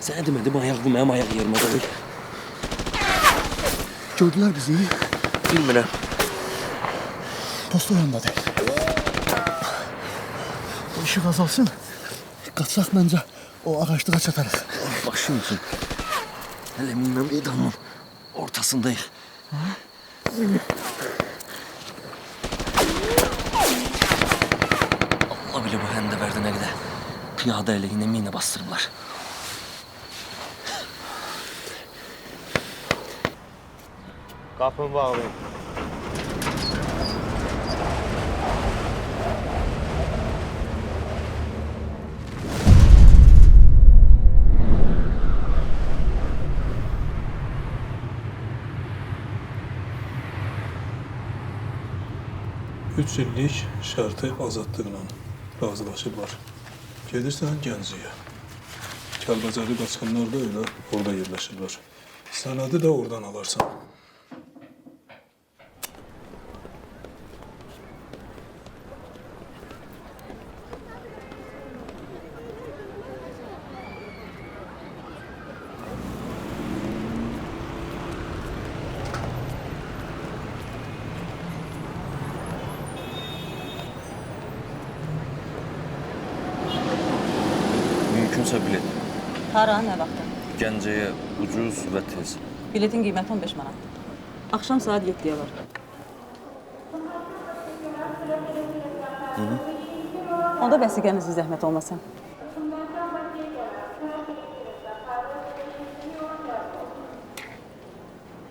Sənə demədim ayaq bu mənim ayaq yerimə deyil. Gördülər bizi. Bilmirəm. Post oyandadır. O işıq azalsın. Qaçsaq məncə o ağaçlığa çatarıq. Başım üçün. Hələ minlə meydanın ortasındayıq. Allah bilir bu həndəvərdə nə qədər piyada əleyhinə minə bastırıblar. Qapını bağlayın. Üç illik şərti azadlıqla razılaşıblar. Gedirsən Gəncəyə. Kəlbəcəri qaçqınlar da elə orada yerləşirlər. Sənədi də oradan alarsan. Mümkünsə bilet. Hara, nə vaxtda? Gəncəyə ucuz və tez. Biletin qiyməti 15 manat. Axşam saat 7-yə var. Onda vəsiqənizi zəhmət olmasın.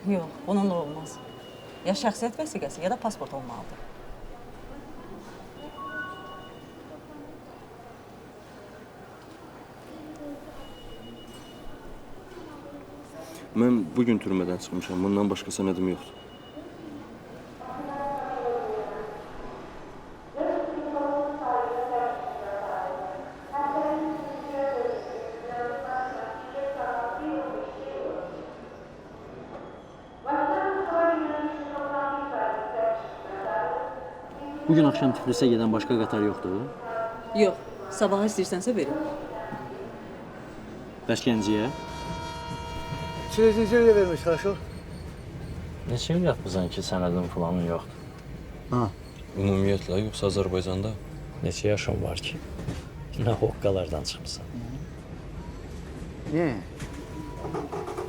Yox, bununla olmaz. Ya şəxsiyyət vəsiqəsi, ya da pasport olmalıdır. Mən bugün türmədən çıxmışam. Bundan başqa sənədim yoxdur. Bugün akşam Tiflis'e giden başka qatar yoxdur. Yox, sabaha istəyirsənsə verin. Bəs Gəncəyə? Çiləcəcə vermiş, хорошо? Neçə il yatmısan ki, sənədin falanın yoxdur? Ha. Ümumiyyətlə, yoxsa Azərbaycanda? Neçə yaşın var ki? Nə hoqqalardan çıxmısan? Niyə?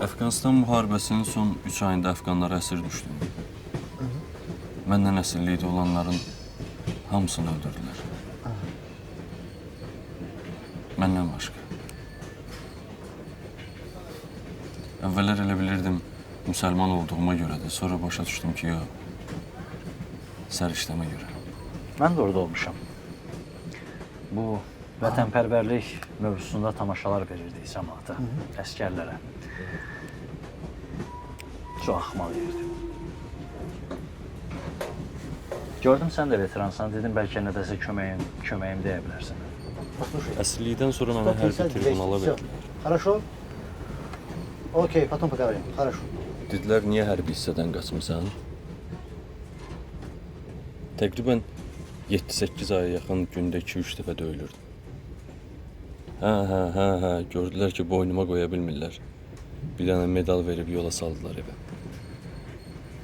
Əfqanistan müharibəsinin son 3 ayında Əfqanlara əsir düşdüm. Məndən əsirlikdə olanların hamısını öldürdülər. Məndən başqa. Əvvəllər elə bilirdim, müsəlman olduğuma görədir. Sonra başa düşdüm ki, yox, səriştəmə görə. Mən də orada olmuşam. Bu vətənpərvərlik mövzusunda tamaşalar verirdik cəmaata, əskərlərə. Çox axmaq yerdi. Gördüm sən də veteransan, dedim bəlkə nədəsə köməyim deyə bilərsən. Əsirlikdən sonra mənə hərbi tribunala verdilər. Хорошо? Okey, потом поговорим. Хорошо. Dedilər, niyə hərbi hissədən qaçmısan? Təqribən 7-8 aya yaxın gündə 2-3 dəfə döyülürdüm. Hə, gördülər ki, boynuma qoya bilmirlər. Bir dənə medal verib yola saldılar evə.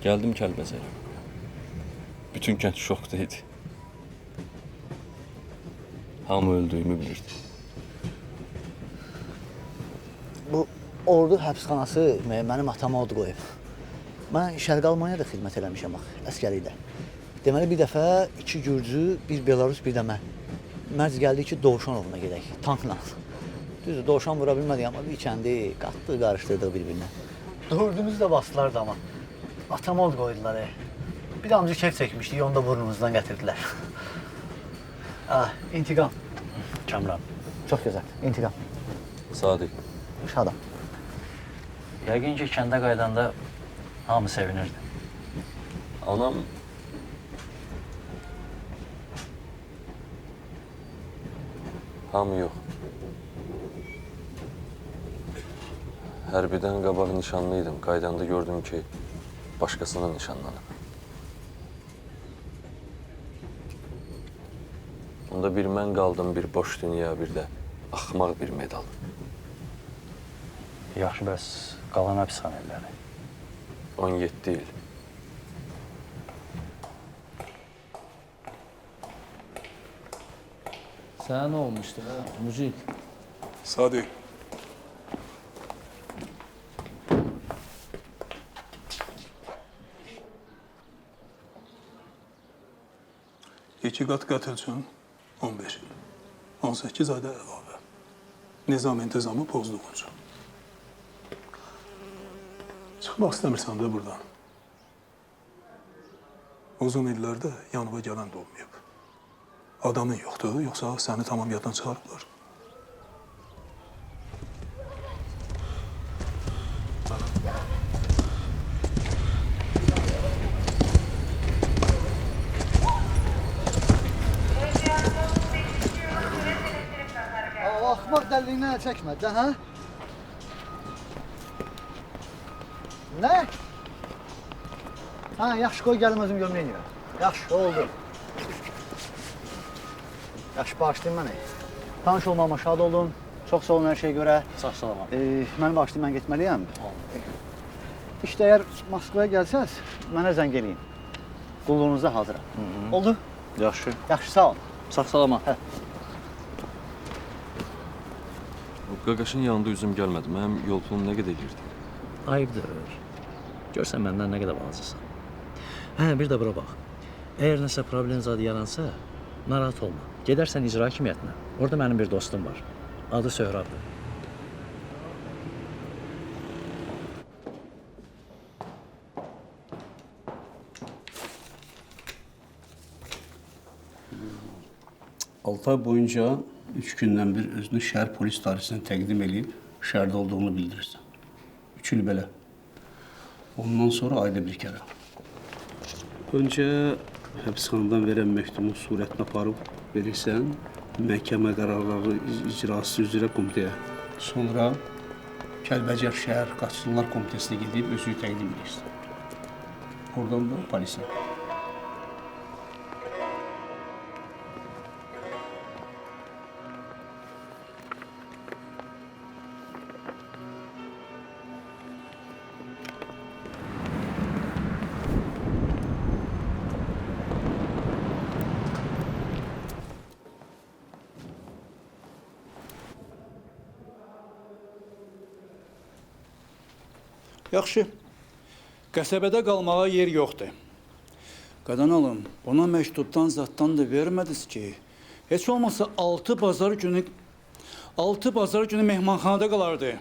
Gəldim Kəlbəzərə. Bütün kənd şokda idi. Hamı öldüyümü bilirdi. Bu ordu həbsxanası mənim atama od qoyub. Mən Şərqi Almaniyada xidmət eləmişəm bax, əskərlikdə. Deməli bir dəfə 2 gürcü, bir Belarus, bir də mən. Mərc gəldi ki, Dovşanovuna gedək, tankla. Düzdür, Dovşan vura bilmədik, amma bir kəndi qatdı, qarışdırdıq bir-birinə. Dördümüz də bastılardı amma. Atama od qoydular. Bir də amca kef çəkmişdik, onu da burnumuzdan gətirdilər. İntiqam. Kamran. Çox gözəl, intiqam. Sadiq. Şadam. Yəqin ki, kəndə qaydanda hamı sevinirdi. Anam hamı yox. Hərbidən qabaq nişanlıydım. Qaydanda gördüm ki, başqasına nişanlanıb. Onda bir mən qaldım, bir boş dünya, bir də Axmaq bir medal. Yaxşı, bəs qalan həbsxana illəri? 17 il. Sənə nə olmuşdu, hə? Müzik. Sadi. İki qat qətl üçün 15 il. 18 ayda əlavə. Nizam intizamı pozduğun üçün. Çıxmaq istəmirsən də buradan. Uzun illərdə yanıma gələn də olmayıb. Adamın yoxdur, yoxsa səni tamam yaddan çıxarıblar. Axmaq dəliliyindən əl çəkmədi də, hə? Nə? Hə, yaxşı, qoy gəlim özüm görməyən yerə. Yaxşı, oldu. Yaxşı, bağışlayın məni. Tanış olmağıma şad oldum. Çox sağ olun hər şeyə görə. Sağ salamat. Məni bağışlayın, mən getməliyəm. İşte əgər Moskvaya gəlsəz, mənə zəng eləyin. Qulluğunuza hazıram. Oldu? Yaxşı. Yaxşı, sağ ol. Sağ salamat. O qaqaşın yanında üzüm gəlmədi. Mənim yol pulum nə qədər girdi? Ayıbdır. Görsən məndən nə qədər balacasan. Hə, bir də bura bax. Əgər nəsə problem zad yaransa, narahat olma. Gedərsən icra hakimiyyətinə. Orada mənim bir dostum var. Adı Söhrabdır. Altı ay boyunca 3 gündən bir özünü şəhər polis idarəsinə təqdim edib, şəhərdə olduğunu bildirirsən. 3 il belə. Ondan sonra ayda bir kərə. Öncə həbsxanadan verən məktubu surətini aparıb verirsən, məhkəmə qərarları icrası üzrə komitəyə. Sonra Kəlbəcər şəhər qaçqınlar komitəsinə gedib özünü təqdim edirsən. Oradan da polisə. Yaxşı, qəsəbədə qalmağa yer yoxdur. Qadan alım, buna məktubdan zaddan da vermədiniz ki, heç olmasa 6 bazar günü mehmanxanada qalardı.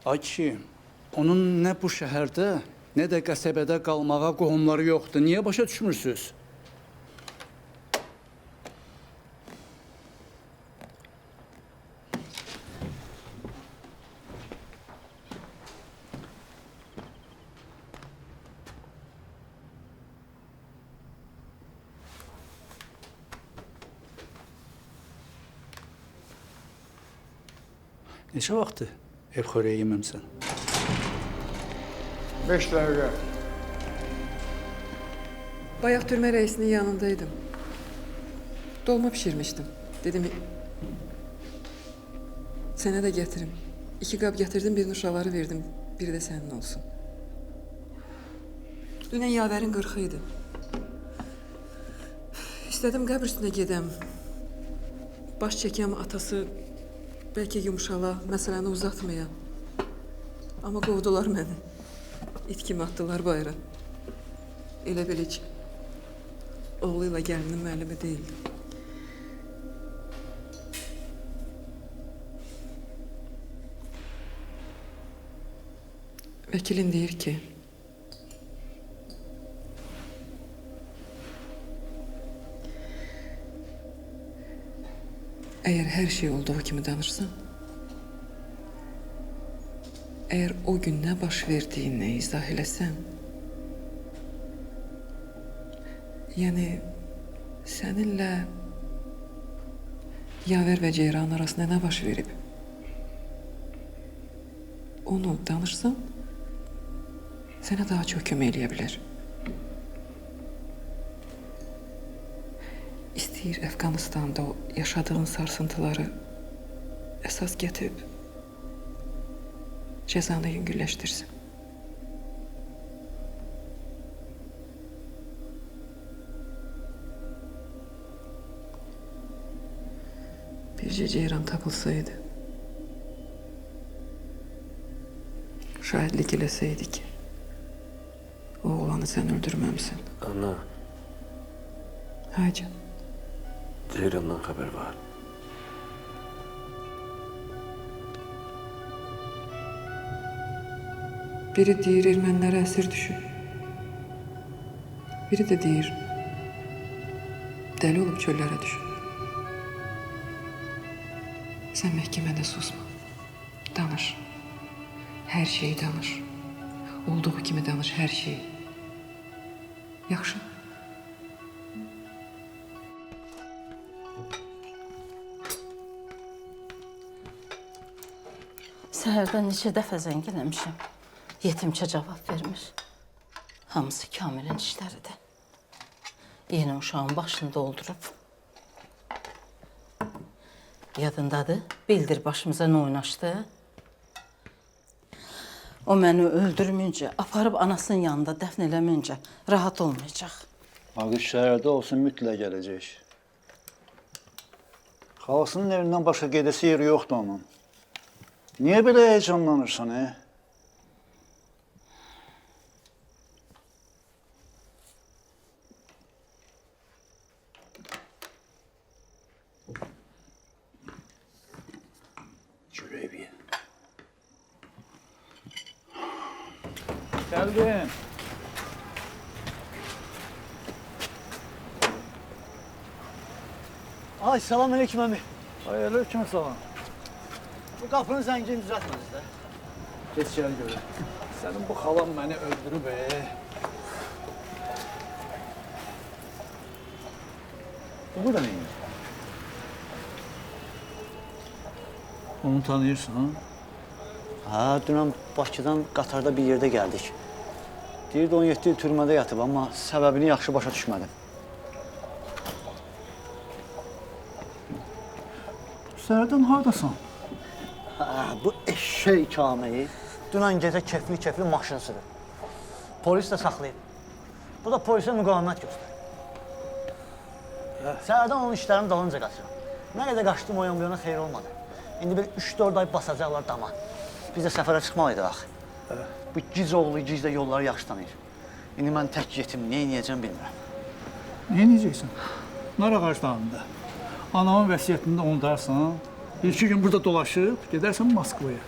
Ay kişi, onun nə bu şəhərdə, nə də qəsəbədə qalmağa qohumları yoxdur. Niyə başa düşmürsünüz? Neçə vaxtdır ev xörəyi yeməmsən? 5 dəqiqə. Bayaq türmə rəisinin yanındaydım. Dolma pişirmişdim. Dedim, sənə də gətirim. 2 qab gətirdim, birini uşaqları verdim. Biri də sənin olsun. Dünən yavərin 40 idi. İstədim qəbr üstünə gedəm. Baş çəkəm atası, bəlkə yumuşala, məsələni uzatmaya. Amma qovdular məni. İt kimi atdılar bayıra. Elə belə ki, oğlu ilə gəlinin müəllimi deyildi. Vəkilin deyir ki, əgər hər şey olduğu kimi danırsan, əgər o gün nə baş verdiyini izah eləsən, yəni səninlə Yavər və Ceyran arasında nə baş verib, onu danırsan, sənə daha çox kömək eləyə bilər. deyir Əfqanistanda o yaşadığın sarsıntıları əsas gətirib cəzanı yüngülləşdirsin. Bircə Ceyran tapılsaydı, şahidlik eləsəydi ki, o oğlanı sən öldürməmsən. Ana, Hacı, Ceyran'dan haber var. biri deyir ermənilərə əsir düşüb. Biri də deyir dəli olub çöllərə düşüb. Sən məhkəmədə susma. Danış. Hər şeyi danış. Olduğu kimi danış hər şeyi. Yaxşı. Səhərdən neçə dəfə zəng eləmişəm. Yetimçə cavab vermir. Hamısı Kamilin işləridir. Yenə uşağın başını doldurub. Yadındadır, bildir başımıza nə oynaşdı. O məni öldürmüncə, aparıb anasının yanında dəfn eləməncə rahat olmayacaq. Ağış şəhərdə olsun mütləq gələcək. Xalasının evindən başqa gedəsi yeri yoxdur onun. Niyə belə heyecanlanırsan, Çörəyi bir. Gəldim. Ay, salam aleyküm əmi. Hayırlı kimi salam. Bu qapının zəngini düzəltmədiniz də. Geç gəl görək. Sənin bu xalan məni öldürüb, Bu burada neymiş? Onu tanıyırsan? Ha, dünən Bakıdan qatarda bir yerdə gəldik. Deyirdi 17 il türmədə yatıb, amma səbəbini yaxşı başa düşmədim. Səhərdən haradasan? Ha, bu eşşək Kamil dünən gecə kefli maşın sürür. Polis də saxlayıb. Bu da polisə müqavimət göstərir. Səhərdən onun işlərini dalınca qaçıram. Nə qədər qaçdım o yan bu yana xeyir olmadı. İndi bir 3-4 ay basacaqlar dama. Biz də səfərə çıxmalıydıq axı. Bu gic oğlu gic də yolları yaxşı tanıyır. İndi mən tək yetim, nə edəcəm bilmirəm. Nə edəcəksən? Nar ağaclarında. Anamın vəsiyyətində unudarsan, bir-iki gün burada dolaşıb, gedərsən Moskvaya.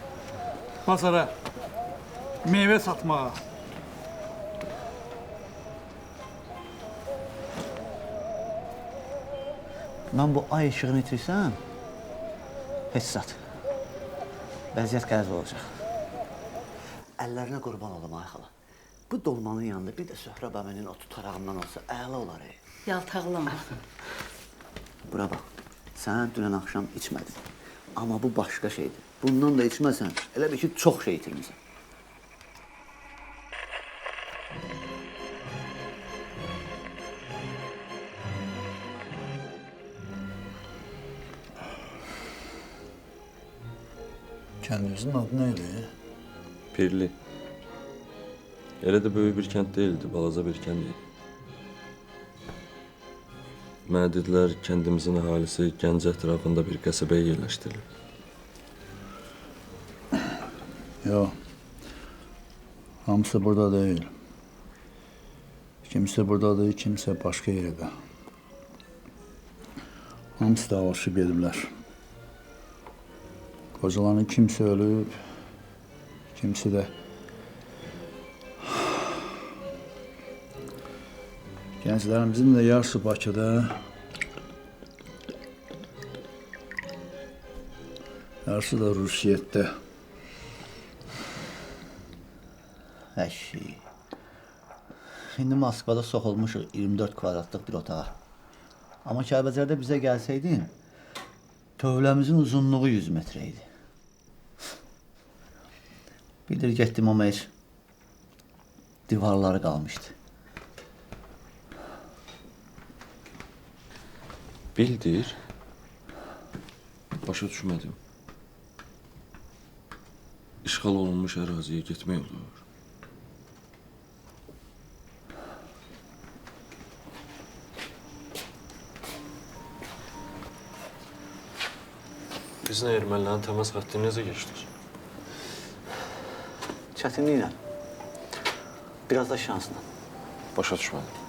Bazara, meyvə satmağa. Mən bu ay işığını itirsəm, heç zat. Vəziyyət qəzb olacaq. Əllərinə qurban olum, ay xala. Bu dolmanın yanında bir də Söhrəb əminin otu tarağımdan olsa əla olar. Yaltaqlama. Bura bax, sən dünən axşam içmədin. Amma bu başqa şeydir. Bundan da içməsən, elə bir ki, çox şey itirmirsən. Kəndinizin adı nə idi? Pirli. Elə də böyük bir kənd değildi, balaca bir kənd idi. Mənə dedilər, kəndimizin əhalisi Gəncə ətrafında bir qəsəbəyə yerləşdirilib. Yox. Hamısı burada deyil. Kimsə buradadır, kimsə başqa yerdə. Hamısı da alışıb gediblər. Qocaların kimsə ölüb, kimsə də gənclərimizin də yarısı Bakıda, yarısı da Rusiyyətdə. Əşi. İndi Moskvada soxulmuşuq 24 kvadratlıq bir otağa. Amma Kəlbəcərdə bizə gəlsəydin, tövləmizin uzunluğu 100 metrə idi. Bilir getdim amma heç divarları qalmışdı. Bildir. Başa düşmədim. İşğal olunmuş əraziyə getmək olur. Bizlə ermənilərin təmas xətti necə geçdik? Çətinliklə. Biraz da şansla. Başa düşmədim.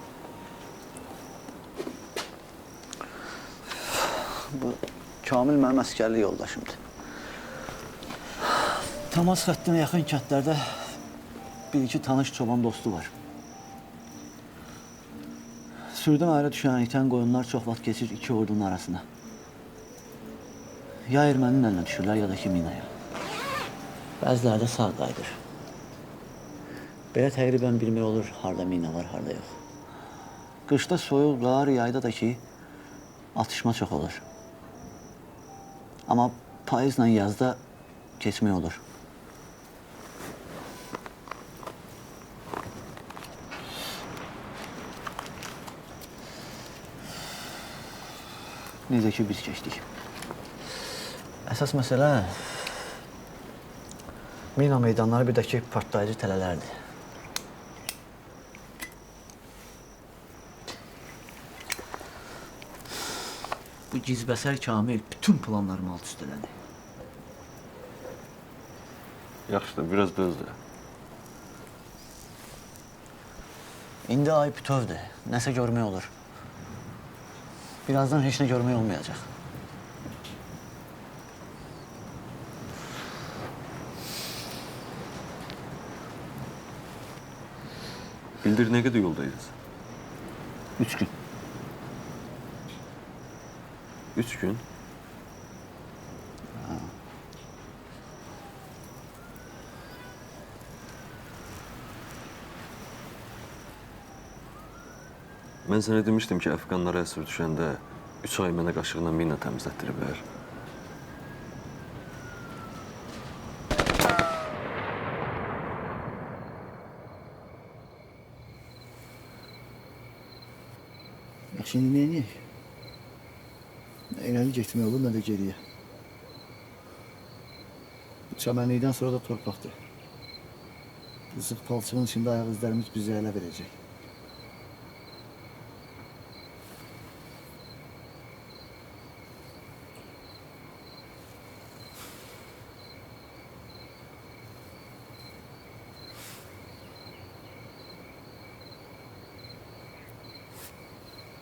Bu Kamil mənim əsgərlik yoldaşımdır. Təmas xəttinə yaxın kəndlərdə bir-iki tanış çoban dostu var. Sürüdən ayrı düşən itən qoyunlar çox vaxt keçir iki ordunun arasına. Ya erməninin əlinə düşürlər, ya da ki minaya. Bəziləri də sağ qayıdır. Belə təqribən bilmək olur, harda mina var, harda yox. Qışda soyuq, qar, yayda da ki, atışma çox olur. Amma payızla yazda keçmək olur. Necə ki biz keçdik. Əsas məsələ mina meydanları bir də ki partlayıcı tələlərdir. Bu gizbəsər Kamil bütün planlarımı alt-üst elədi. Yaxşıdır, biraz dözdür. İndi ay bütövdür. Nəsə görmək olur. Birazdan heç nə görmək olmayacaq. Bildir nə qədər yoldayız? 3 gün. 3 gün? Mən sənə demişdim ki, Əfqanlara əsir düşəndə 3 ay mənə qaşıqla mina təmizlətdiriblər. Yaxşı, indi neyiniyək? Nə irəli getmək olur, nə də geriyə. Bu çəmənlikdən sonra da torpaqdır. Qızıq palçığın içində ayaq izlərimiz bizi ələ verəcək.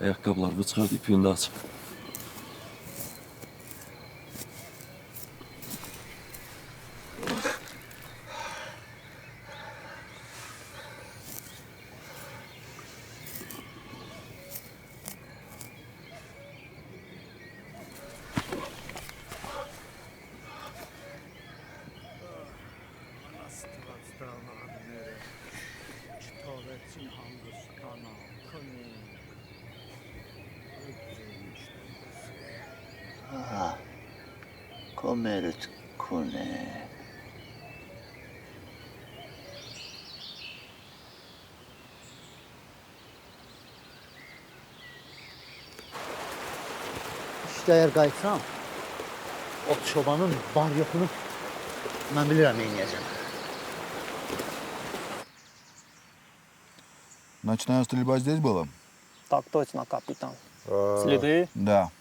Ayaqqabılarını çıxart, ipini də aç. Komerit kune. İşte eğer qayıtsam, o çobanın var yoxunu mən bilirəm neyniyəcəm. Ночная стрельба здесь была? Так точно, капитан. Следы? Да.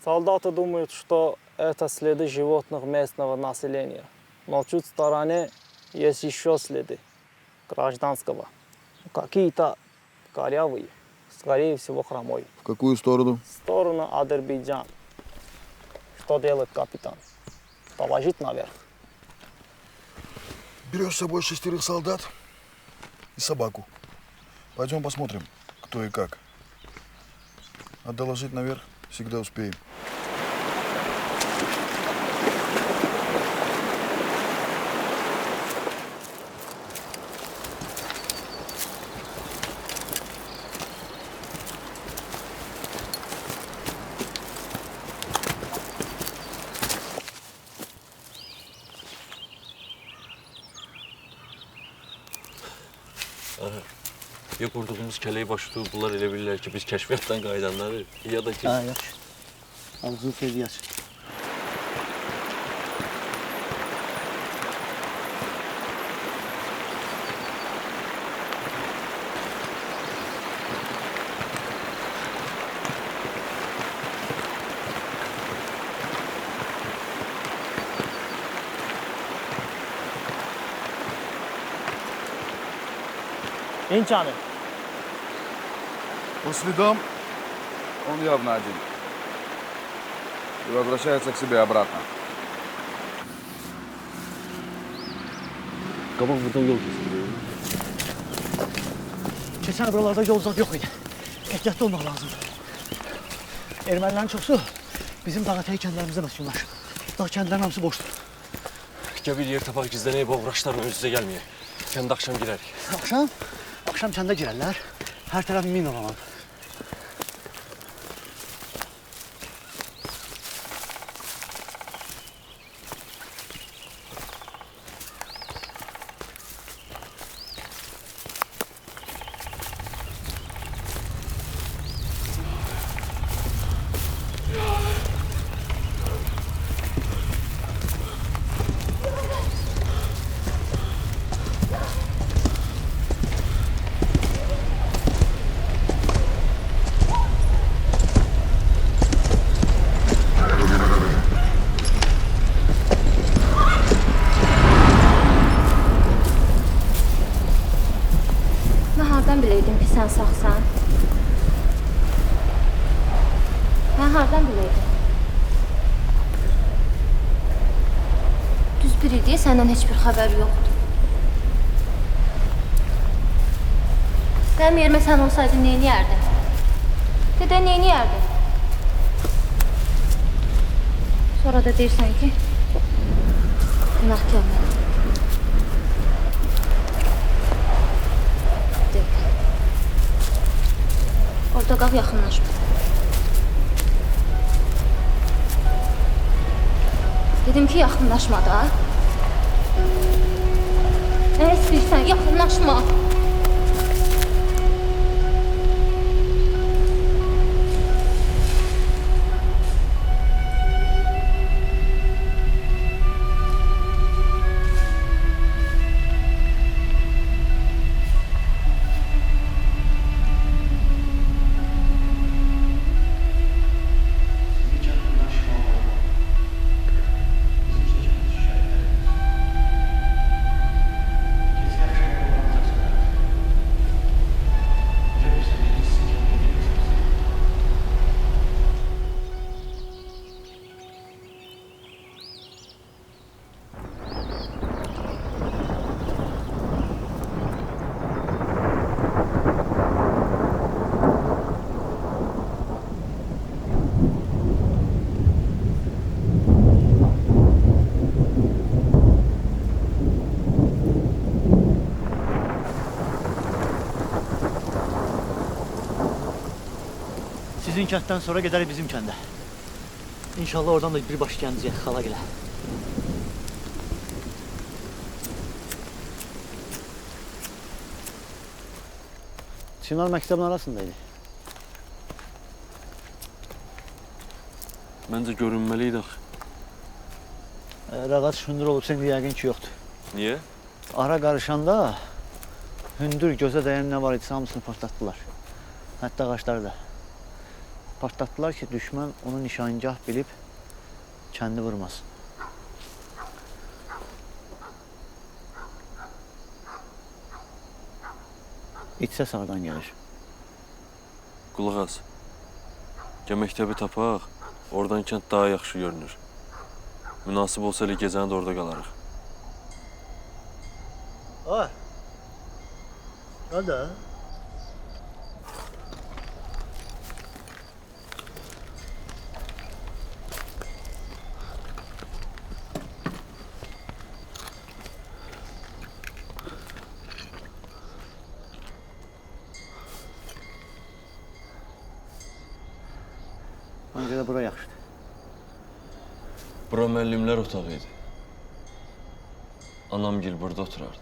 Солдаты думают, что это следы животных местного населения. Но чуть в стороне есть еще следы гражданского. Какие-то корявые, скорее всего, хромой. В какую сторону? В сторону Азербайджан. Что делает капитан? Положить наверх. Берешь с собой 6 солдат и собаку. Пойдем посмотрим, кто и как. А доложить наверх всегда успеем. Ya qurduğumuz kələyi başı tutublar elə bilirlər ki, biz kəşfiyyatdan qayıdanları, ya da ki... Ha, yaxşı. Ağzını sevdiği aç. Инчаны. По следам он явно один. И возвращается к себе обратно. Qabaq buradan yol keçir. Keçən buralarda yol zad yox idi. Ehtiyatlı olmaq lazımdır. Ermənilərin çoxu bizim dağətəyi kəndlərimizdə məskunlaşıb. Dağ kəndlərin hamısı boşdur. Gel bir yer tapaq gizlənək, bu uğraşlarla üz-üzə gəlməyək. Kəndə axşam girərik. Axşam? Axşam kəndə girərlər. Hər tərəf min olan. Hardan biləydim ki, sən sağsan? Mən hardan biləydim? Düz bir idi, səndən heç bir xəbər yoxdur. Mənim yerimə sən olsaydın, neyniyərdin? Dedə, neyniyərdin? Sonra da deyirsən ki, günahkar mənəm. Orada qal, yaxınlaşma. Dedim ki, yaxınlaşma da. Nə istəyirsən, yaxınlaşma. Sizin kənddən sonra gedərik bizim kəndə. İnşallah oradan da birbaşa gəncəyək, xala gələ. Çınar məktəbin arasındaydı. Məncə görünməliydik. Əgər ağac hündür olubsa, indi yəqin ki, yoxdur. Niyə? Ara qarışanda hündür gözə dəyən nə var idisə hamısını partlatdılar. Hətta ağaçları da. Partlatdılar ki, düşmən onu nişangah bilib kəndi vurmasın. İç səs hardan gəlir? Qulaq as. Gəl məktəbi tapaq, oradan kənd daha yaxşı görünür. Münasib olsa elə gecəni də orada qalarıq. Ay! Gəl də. Məncə də bura yaxşıdır. Bura müəllimlər otağı idi. Anamgil burada oturardı.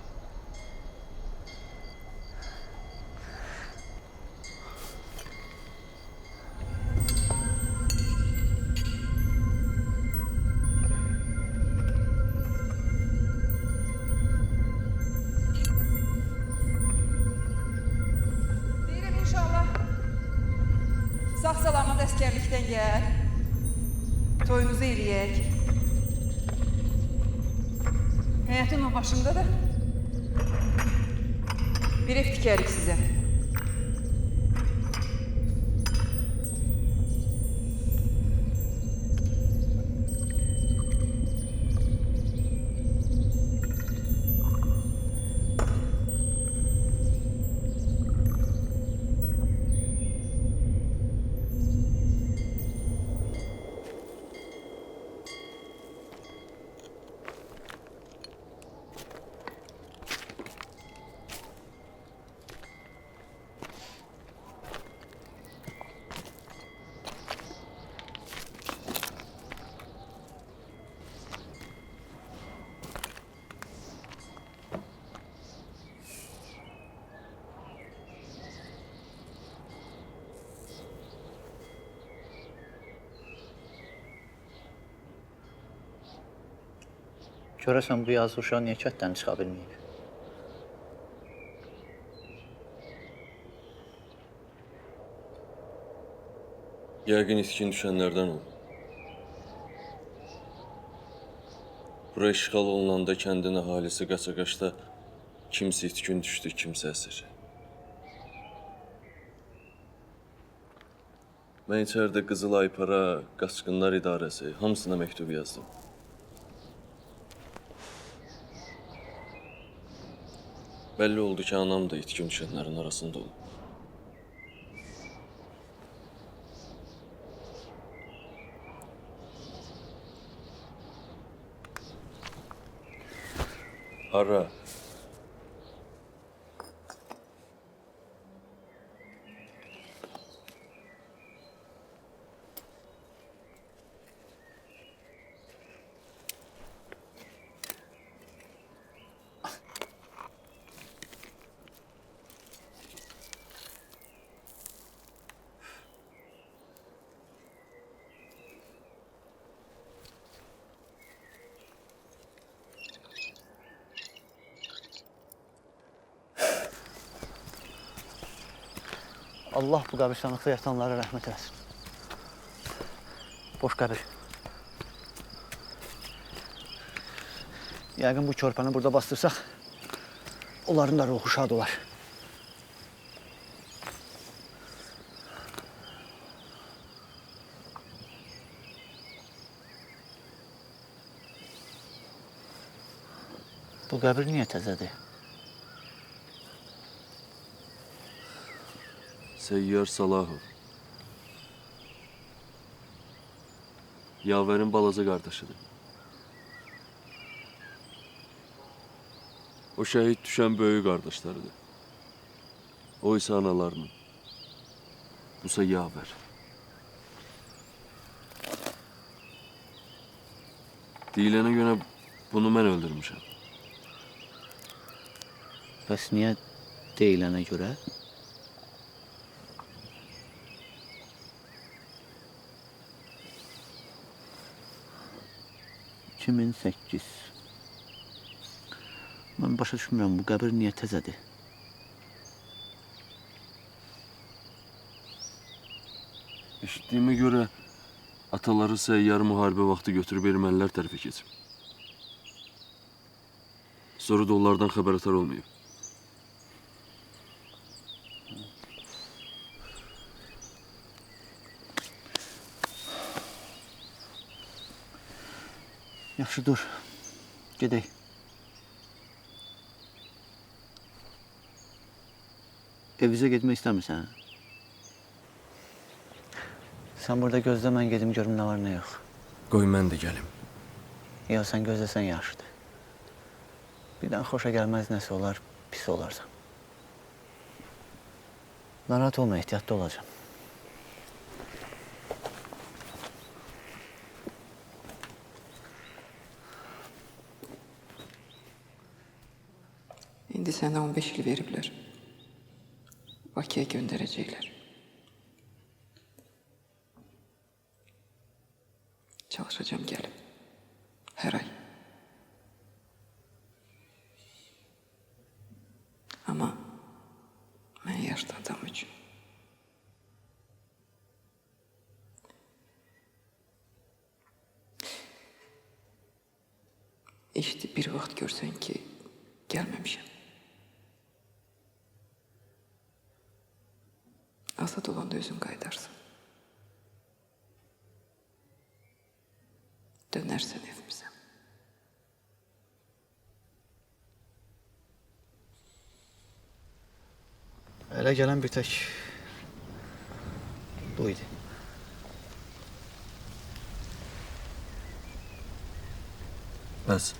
Sağ-salamat əskərlikdən gəl. Toyunuzu eləyək. Həyatın o başında da bir ev tikərik sizə. Görəsən bu yazı uşaq niyə kətdən çıxa bilməyib? Yəqin itkin düşənlərdən oldu. Bura işğal olunanda kəndin əhalisi qaça-qaçda kimsə itkin düşdü, kimsə əsir. Mən içəridə Qızıl Aypara, Qaçqınlar İdarəsi, hamısına məktub yazdım. Bəlli oldu ki, anam da itkin düşənlərin arasında olub. Hara? Allah bu qəbirstanlıqda yatanlara rəhmət eləsin. Boş qəbir. Yəqin bu körpəni burada bastırsaq, onların da ruhu şad olar. Bu qəbir niyə təzədir? Səyyar Salahov. Yavərin balaca qardaşıdır. O şəhid düşən böyük qardaşlarıdır. O isə analarının. Busa Yavər. Deyilənə görə bunu mən öldürmüşəm. Bəs niyə deyilənə görə? 2008. Mən başa düşmürəm, bu qəbir niyə təzədir? Eşitdiyimə görə ataları səyyar müharibə vaxtı götürüb ermənilər tərəfə keçib. Sonra da onlardan xəbərətar olmayıb. Yaxşı, dur. Gedək. Evizə getmək istəmirsən? Sən burada gözlə, mən gedim görüm nə var, nə yox. Qoy mən də gəlim. Yox, sən gözləsən yaxşıdır. Birdən xoşa gəlməz nəsə olar, pis olarsan. Narahat olma, ehtiyatlı olacağım. İndi sənə 15 il veriblər. Bakıya göndərəcəklər. Çalışacağım gəlib. Hər ay. Amma mən yaşlı adam üçün İşte bir vaxt görsən ki, gəlməmişəm. Azad olanda özün qaydarsın. Dönərsən evimizə. Elə gələn bir tək bu idi. Bəs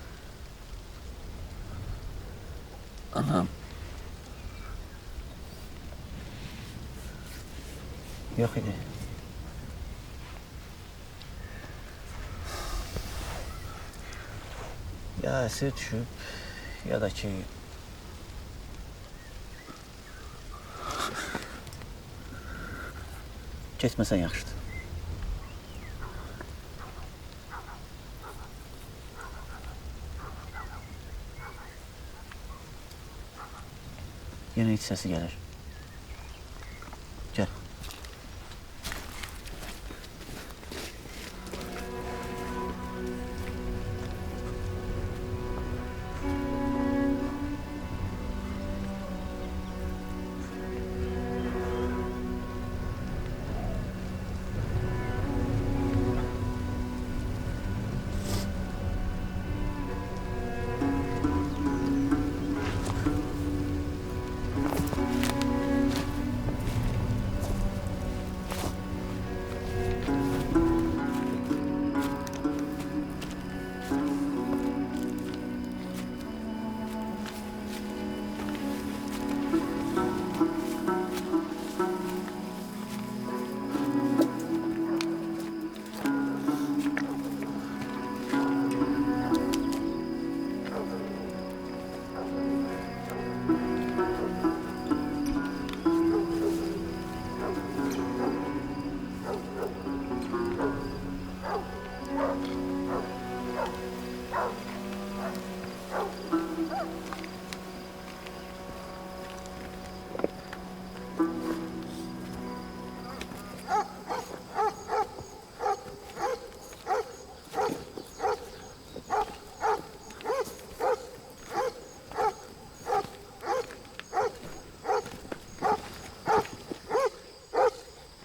anam Yox idi. Ya əsir düşüb, ya da ki getməsən yaxşıdır. Yenə iç səsi gəlir. Gəl.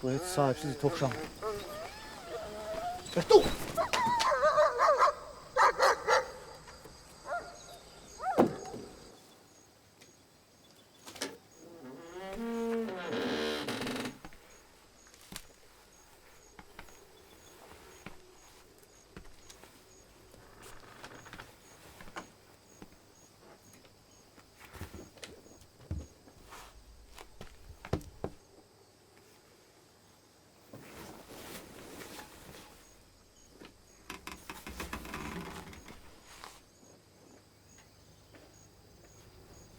Bu et sahipsiz tokşam. Dur!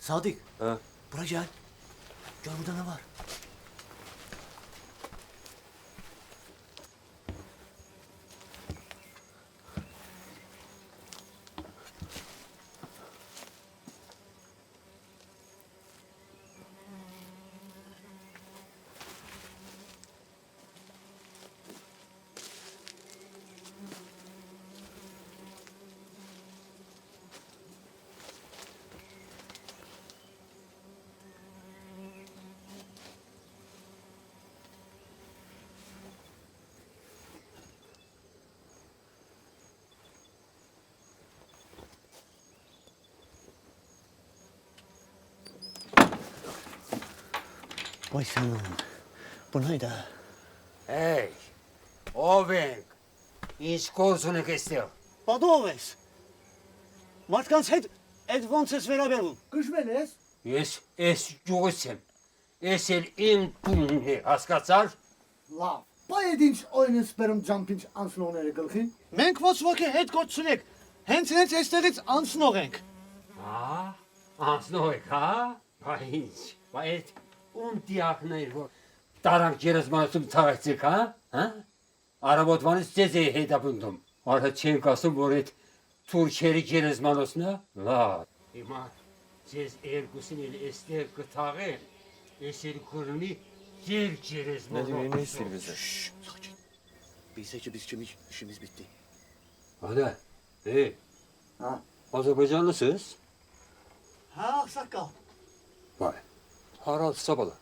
Sadık. Ha? Buraya gel. Gör burada ne var. Vay canım. Bu neydi? Ej, Ovenk, iść korsunu kestir. Badoves. Matkans het advances beraber olun. Kış veles. Es Josem. Es el impulne askatsar. La, pojedinč oyunu sperum jumping ansnogen gılgın. Menk was wakke het kort sunek. Hens esterits ansnogenk. Ah, ansnoik, ha? Vaiz, vaiz. Undiaknayır bu. Darak ceres masum tarihçik, ha? Ha? Arabotvanı size heyda bundum. Arha çenkası boret. Türkçeri ceres manosuna. La. İma, siz ergusin el este gıtağı. Eseri kuruni yer ceres manos. Ne diyor, ne istiyor bize? Şşş, sakin. Bilse ki biz kimiz, işimiz bitti. Ana, Ha? Azərbaycanlısınız? Hə, ağsaqqal. Vay. Haraltısa bala.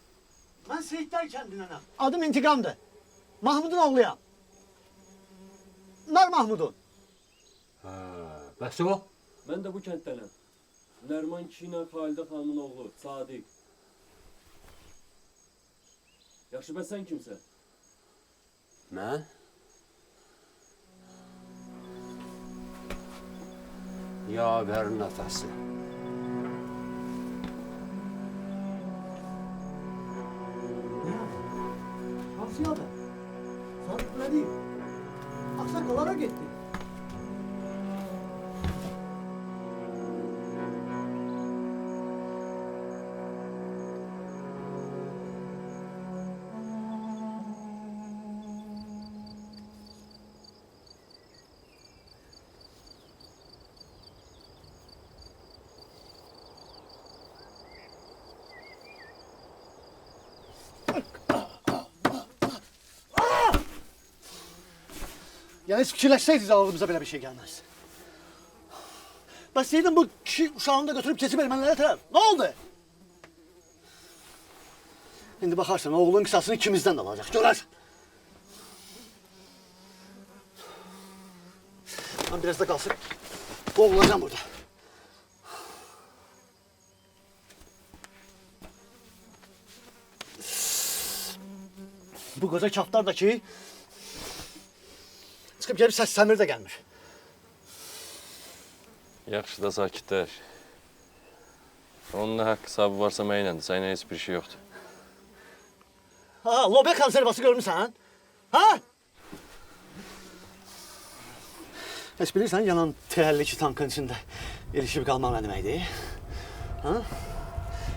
Mən Seyidlər kəndinənəm. Adım İntiqamdır. Mahmudun oğluyam. Nar Mahmudun. Ha, bəs o? Mən də bu kənddənəm. Nərman kişi ilə Xalidə xanımın oğlu, Sadiq. Yaxşı, bəs sən kimsən? Mən? Yavərin atası. Hansı yadı? Sadiq belə deyil. Ağsaqqalara getdi. Ya heç fikirləşsəydiniz ağlınıza belə bir şey gəlməz. Bəs deyirdim bu kişi uşağını da götürüb keçib ermənilərə tərəf. Nə oldu? İndi baxarsan oğlun qisasını ikimizdən də alacaq. Görərsən. Mən biraz da qalsın. Boğulacağım burada. Bu qoca kaftar da ki çıxıb gəlib səslənir də gəlmir. Yaxşı da sakitlər. Onun da haqq hesabı varsa mənimlədir. Səninlə heç bir şey yoxdur. Ha, lobiya konservası görmüsən? Ha? Heç bilirsən, yanan T-52 tankın içində ilişib qalmaq nə deməkdir? Ha?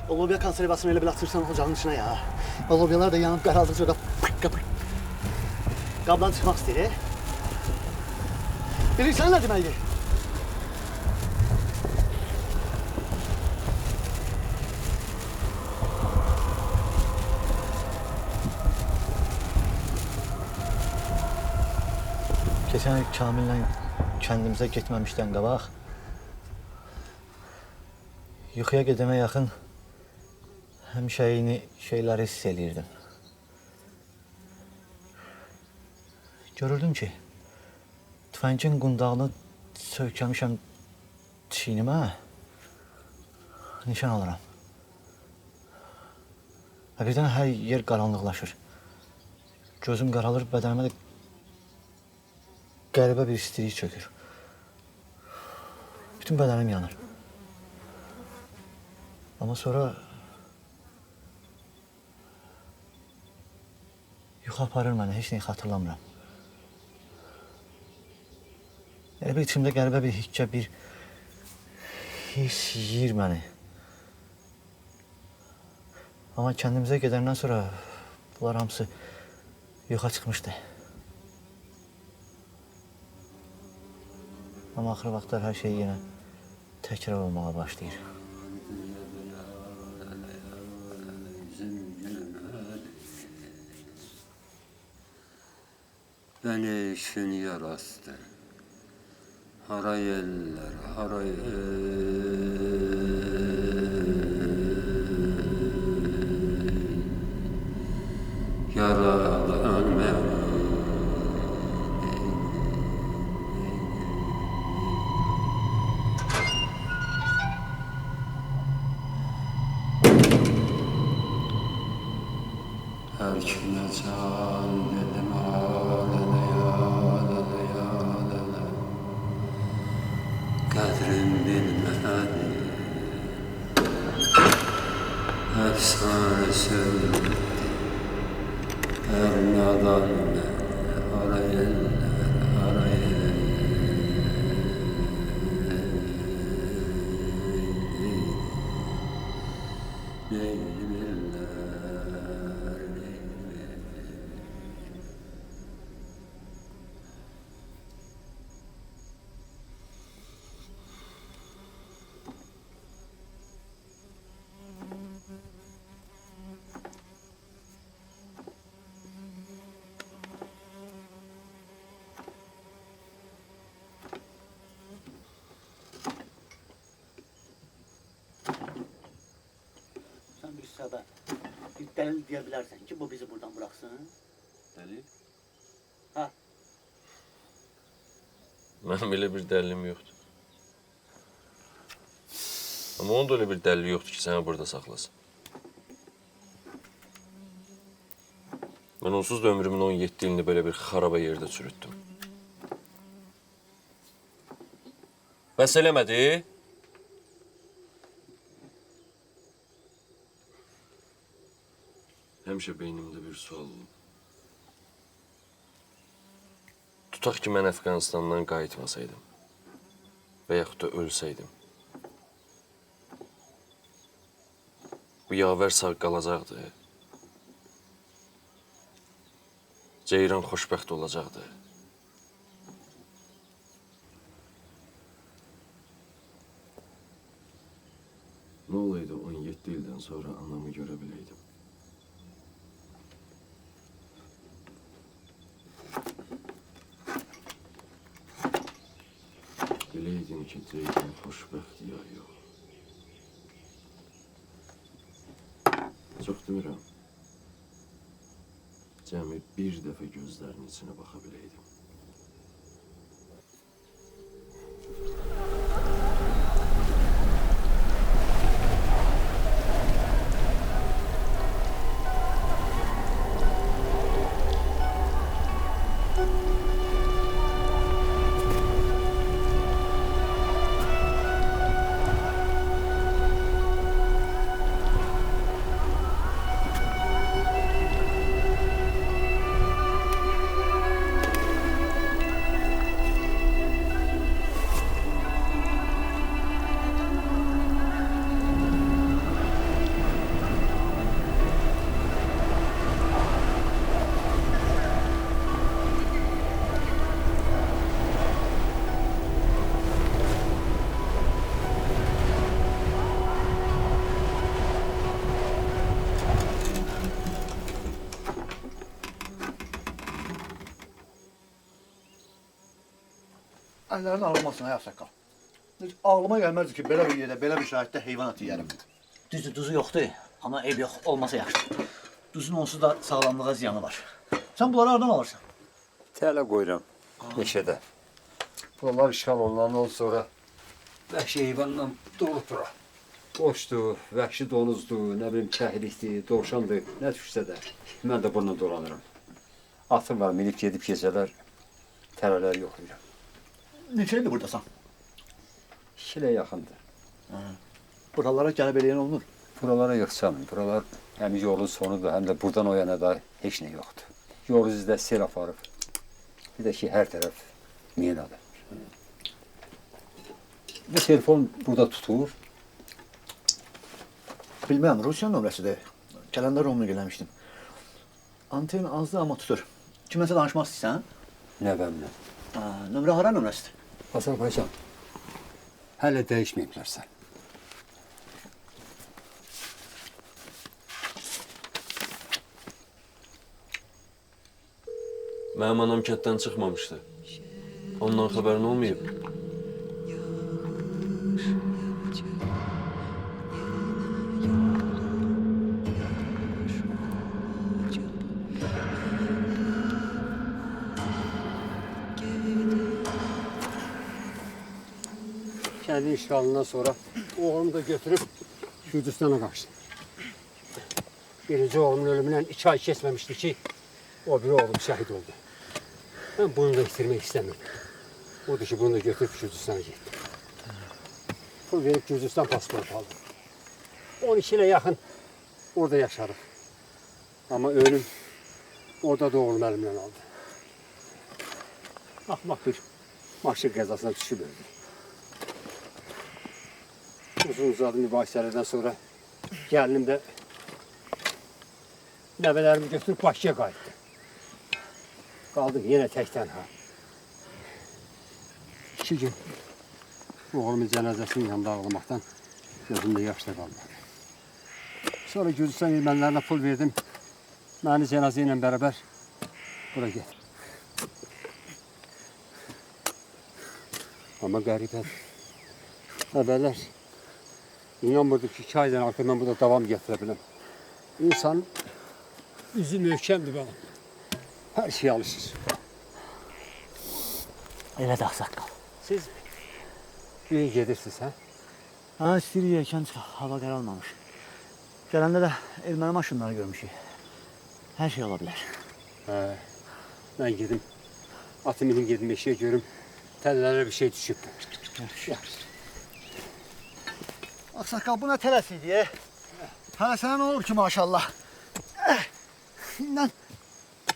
O lobiya konservasını elə bil atırsan ocağın içine ya. O lobiyalar da yanıb qaraldıqca da qabdan çıxmaq istəyir. Bilirsən nə deməkdir? Keçən il Kamillə kəndimizə getməmişdən qabaq yuxuya gedəmə yaxın həmişə eyni şeyləri hiss eləyirdim. Görürdüm ki, tüfəngin qundağını söykəmişəm çiynimə, nişan alıram. Və birdən hər yer qaranlıqlaşır. Gözüm qaralır, bədənimə də qəribə bir istilik çökür. Bütün bədənim yanır. Amma sonra yuxu aparır məni, heç nəyi xatırlamıram. Elə bir içimdə qəribə bir hikkə, bir hiss yiyir məni. Amma kəndimizə gedəndən sonra bunlar hamısı yoxa çıxmışdı. Amma axır vaxtlar hər şey yenə təkrar olmağa başlayır. Beni işin yarastı. Haray eller, haray yaralı ölmem. Her kime can dedim ağlana yağlana yağlana. Kadrim bilmedi. Efsane söyledi. Her nadan arayın, arayın. səbəb, bir dəlil deyə bilərsən ki, bu bizi buradan bıraxsın? Dəlil? Hə. Mənim elə bir dəlilim yoxdur. Amma onun da öyle bir dəlili yoxdur ki, səni burada saxlasın. Mən onsuz da ömrümün 17 ilini belə bir xaraba yerdə çürütdüm. Bəs eləmədi? Həmişə beynimdə bir sual olub. Tutaq ki, mən Əfqanistandan qayıtmasaydım və yaxud da ölsəydim. Bu yavər sağ qalacaqdı. Ceyran xoşbəxt olacaqdı. Nə olaydı 17 ildən sonra anamı görə biləydim. Biləydim ki, Ceyran xoşbəxt ya yox. Çox demirəm. Cəmi bir dəfə gözlərinin içine baxa biləydim. Əllərin alınmasın, ay Ağsaqqal. Heç ağlıma gəlməzdi ki, belə bir yerdə, belə bir şahitdə heyvan eti yeyərəm. Düzdür, duzu yoxdur, amma eyb yox, olmasa yaxşıdır. Duzun onsuz da sağlamlığa ziyanı var. Sən bunları hardan alırsan? Tələ qoyuram meşədə. Buralar işğal olunandan sonra vəhşi heyvanla dolu bura. Qoçdur, vəhşi donuzdur, nə bilim kəhlikdir, dovşandır, nə düşsə də mən də bununla dolanıram. Atım var, minib gedib gecələr tərələr yoxlayıram. Neçə ildir buradasan? 2 ilə yaxındır. Buralara gəlib eləyən olunur? Buralara yox canım, buralar həm yolun sonudur, həm də buradan o yana da heç nə yoxdur. Yol üzdə sel aparıb. Bir də ki, hər tərəf minadır. Bu telefon burada tutur. Bilməm, Rusiya nömrəsidir. Gələndə Romunu eləmişdim. Anten azdır, amma tutur. Kiməsə danışmaq istəyirsən? Nəvəmlə. Nömrə hara nömrəsidir? Azərbaycan. Hələ dəyişməyiblərsən. Mənim anam kətdən çıxmamışdı. Ondan xəbərin olmayıb. Kəndin işğalından sonra oğlumu da götürüb Gürcüstana qaçdım. Birinci oğlumun ölümündən 2 ay keçməmişdi ki, o biri oğlum şəhid oldu. Mən bunu da itirmək istəmirdim. Odur ki, bunu da götürüb Gürcüstana getdim. Pul verib Gürcüstan pasport aldım. 12 ilə yaxın orada yaşarıq. Amma ölüm orada da oğlum əlimdən aldı. Axmaq bir maşın qəzasına düşüb öldü. Uzun-uzadı mübahisələrdən sonra gəlinim də nəvələrimi götürüb Bakıya qayıtdı. Qaldım yenə tək tənha. 2 gün oğlumun cənazəsinin yanında ağlamaqdan gözümdə yaş da qalmadı. Sonra Gürcüstan ermənilərinə pul verdim. Məni cənazə ilə bərabər bura get. Amma qəribədir. Əvvəllər İnanmırdım ki, 2 aydan artıq mən burada davam gətirə biləm. İnsan üzü möhkəmdir bana. Her şey alışır. Elə də ağsaqqal. Siz iyi gedirsiniz ha? Ha, istəyirik yerkən hava qaralmamış. Gələndə də erməni maşınları görmüşük. Hər şey ola bilər. Ben gedim. Atı minim gedim eşeğe görüm. Tellere bir şey düşüp. Ağsaqqal, bu nə tələs idi? Hələ sənə nə olur ki, maşallah? İndən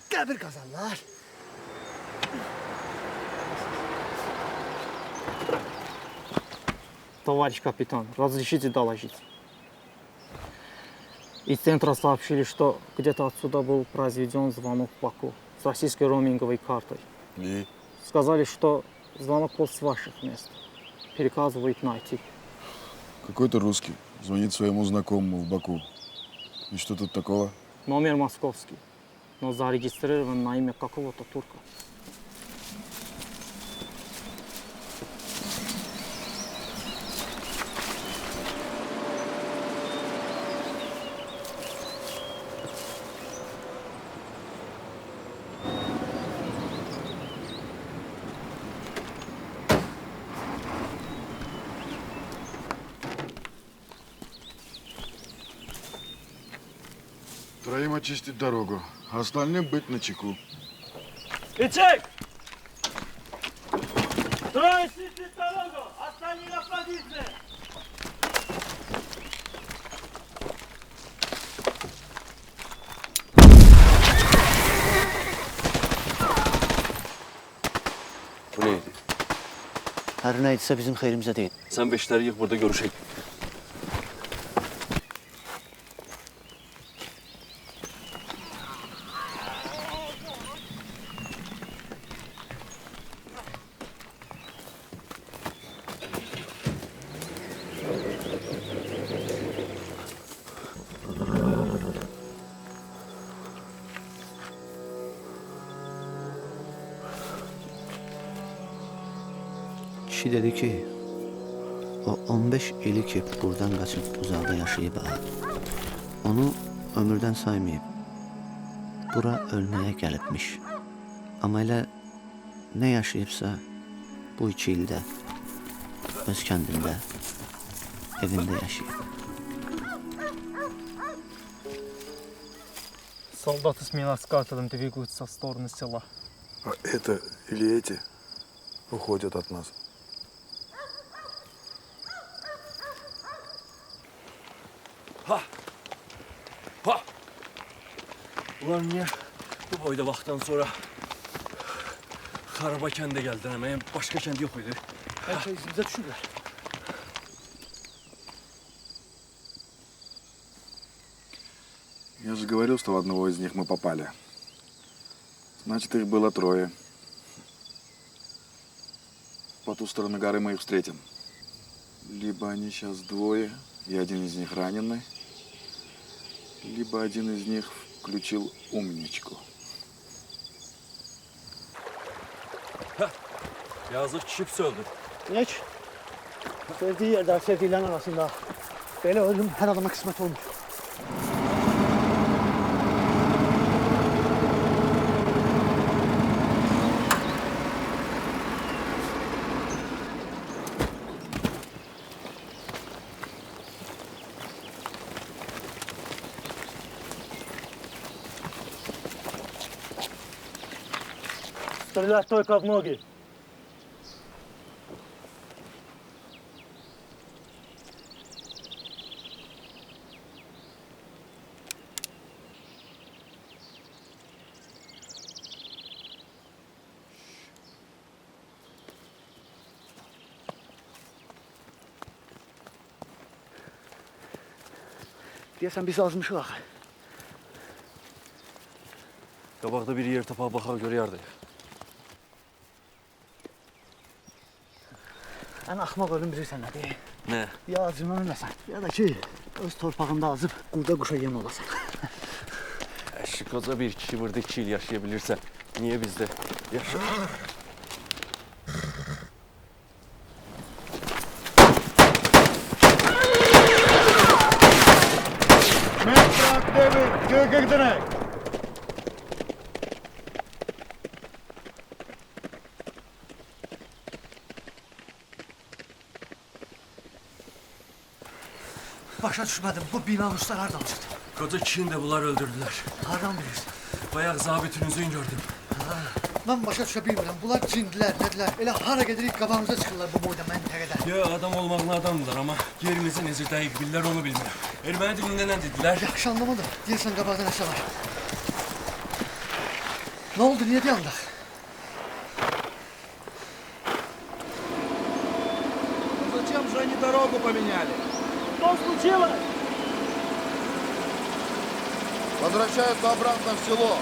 qəbir qazanlar. Товарищ капитан, разрешите доложить? Из центра сообщили, что где-то отсюда был произведен звонок в Баку с российской роуминговой картой. И? Сказали, что звонок был с ваших мест. Переказывают найти. Какой-то русский звонит своему знакомому в Баку. И что тут такого? Номер московский, но зарегистрирован на имя какого-то турка. Троим очистить дорогу, а остальным быть начеку. Ичек! Трое чистить дорогу, остальные на позиции! Bu neydi? Hər nə idisə bizim xeyrimizə deyil. Sen beşleri yık burada görüşelim. Kişi dedi ki, o 15 ili ki buradan qaçıb uzaqda yaşayıb ha. Onu ömürdən saymayıb. Bura ölməyə gəlibmiş. Amma elə nə yaşayıbsa bu 2 ildə öz kəndində, evində yaşayıb. Солдаты с миноскателем двигаются в сторону села. А это или эти уходят от нас? Ulan niye bu boyda vaxtdan sonra Xaraba kəndə gəldin ama başka kənd yok idi? Hər şey izimizə düşüblər. Я же говорил, что в одного из них мы попали. Значит, их было 3. По ту сторону горы мы их встретим. Либо они сейчас 2, и один из них раненый, либо один из них включил умничку. Yazık kişi pis öldü. Niyə ki? Sevdiyi yerdə, sevdiklərin arasında belə ölüm hər adama qismət olmur. Стрелять только в ноги. Deyəsən biz azmışıq axı. Qabaqda bir yer tapaq baxaq görəyərdik. Ən axmaq ölüm bilirsən nədir? Ne? Ya acından ölməsən, ya da ki öz torpağında azıb qurda quşa yem olasan. Eşi koca bir kişi burada 2 il yaşayabilirse niye bizde yaşar? Метрак Gırgırdırak. Başa düşmədim. Bu binanuslar hardan çıxdı? Koca kişini de bunlar öldürdüler. Hardan bilirsən? Bayağı zabitin üzüyün gördüm. Mən başa düşə bilmirəm. Bunlar cindilər, nədilər? Elə hara gedirik qabağımıza çıxırlar bu boyda məntəqədə. Ya adam olmağına adamdılar ama yerimizi necə dəqiq bilirlər onu bilmirəm. Erməni dilində nə dedilər? Yaxşı anlamadım. Deyirsən qabaqda nəsə var. Nə oldu? Niyə dayandıq? Зачем же они дорогу поменяли? Что случилось? Возвращаются обратно в село.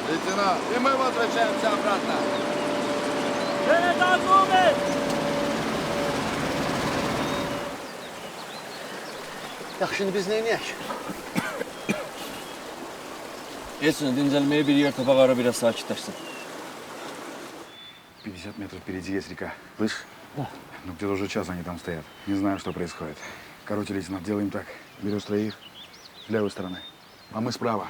Лейтенант, и мы возвращаемся обратно. Yaxşı, şimdi biz neyniyək? Etsin, dincəlməyə bir yer tapaq ara biraz sakitləşsin. 50 метров впереди есть река. Слышь? Да. Ну, где-то уже час они там стоят. Не знаю, что происходит. Короче, лейтенант, делаем так. Берешь троих с левой стороны, а мы справа.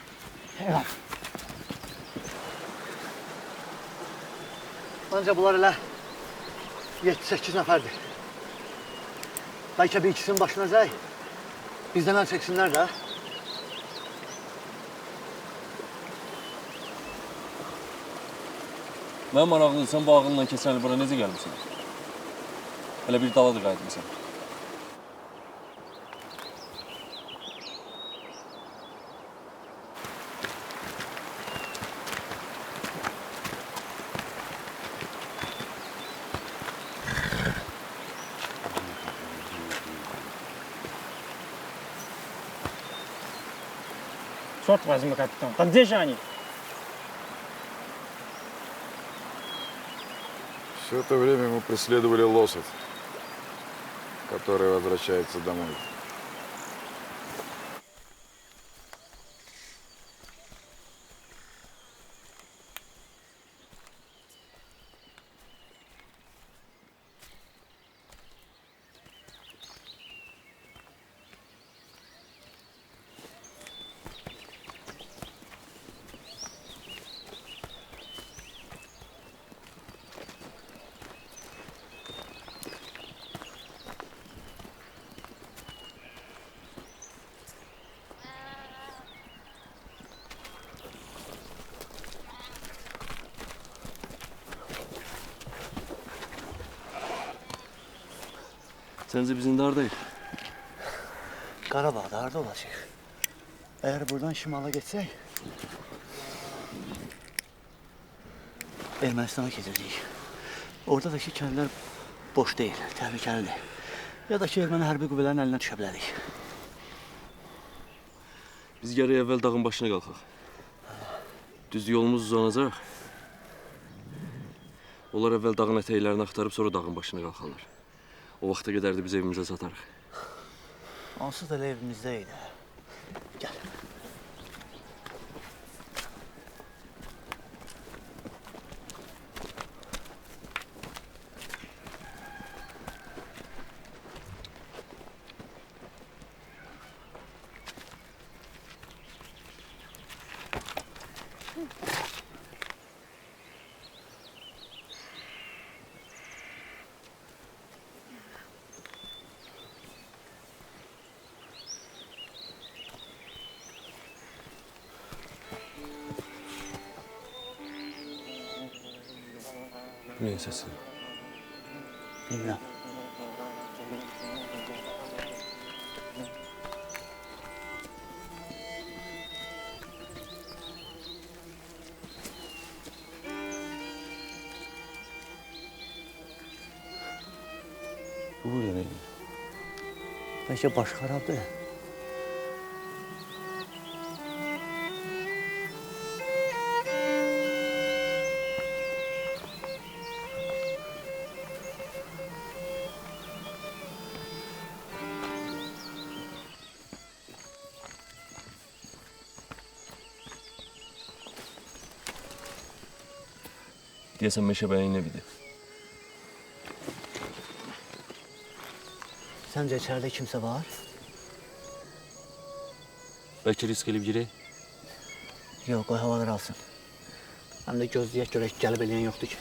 Ancaq bunlar elə 7-8 nəfərdir. Bəlkə bir ikisinin başına zəy. Bizdən əl çəksinlər də. Mən maraqlıysam bu ağılla keçən il bura necə gəlmişsən? Hələ bir daladır qayıtmışsan. Черт возьми, капитан, да где же они? Все это время мы преследовали лошадь, которая возвращается домой. Səncə biz indi hardayıq? Qarabağda harda olacaq? Əgər buradan şimala getsək, Ermənistana keçəcəyik. Oradakı kəndlər boş deyil, təhlükəlidir. Ya da ki, erməni hərbi qüvvələrin əlinə düşə bilərik. Biz gərək əvvəl dağın başına qalxaq. Düz yolumuz uzanacaq. Onlar əvvəl dağın ətəklərini axtarıb sonra dağın başına qalxarlar. O vaxta qədər də biz evimizə çatarıq. Onsuz da elə evimizdə idi. Gəl. Neyin səsi? Bilmirəm. Bu burada neydi? Bəlkə baş xarabdır. Deyəsən meşə bəyin evidir. Səncə içəridə kimsə var? Bəlkə risk eləyib girək? Yox, qoy havalar alsın. Həm də gözləyək görək gəlib eləyən yoxdur ki.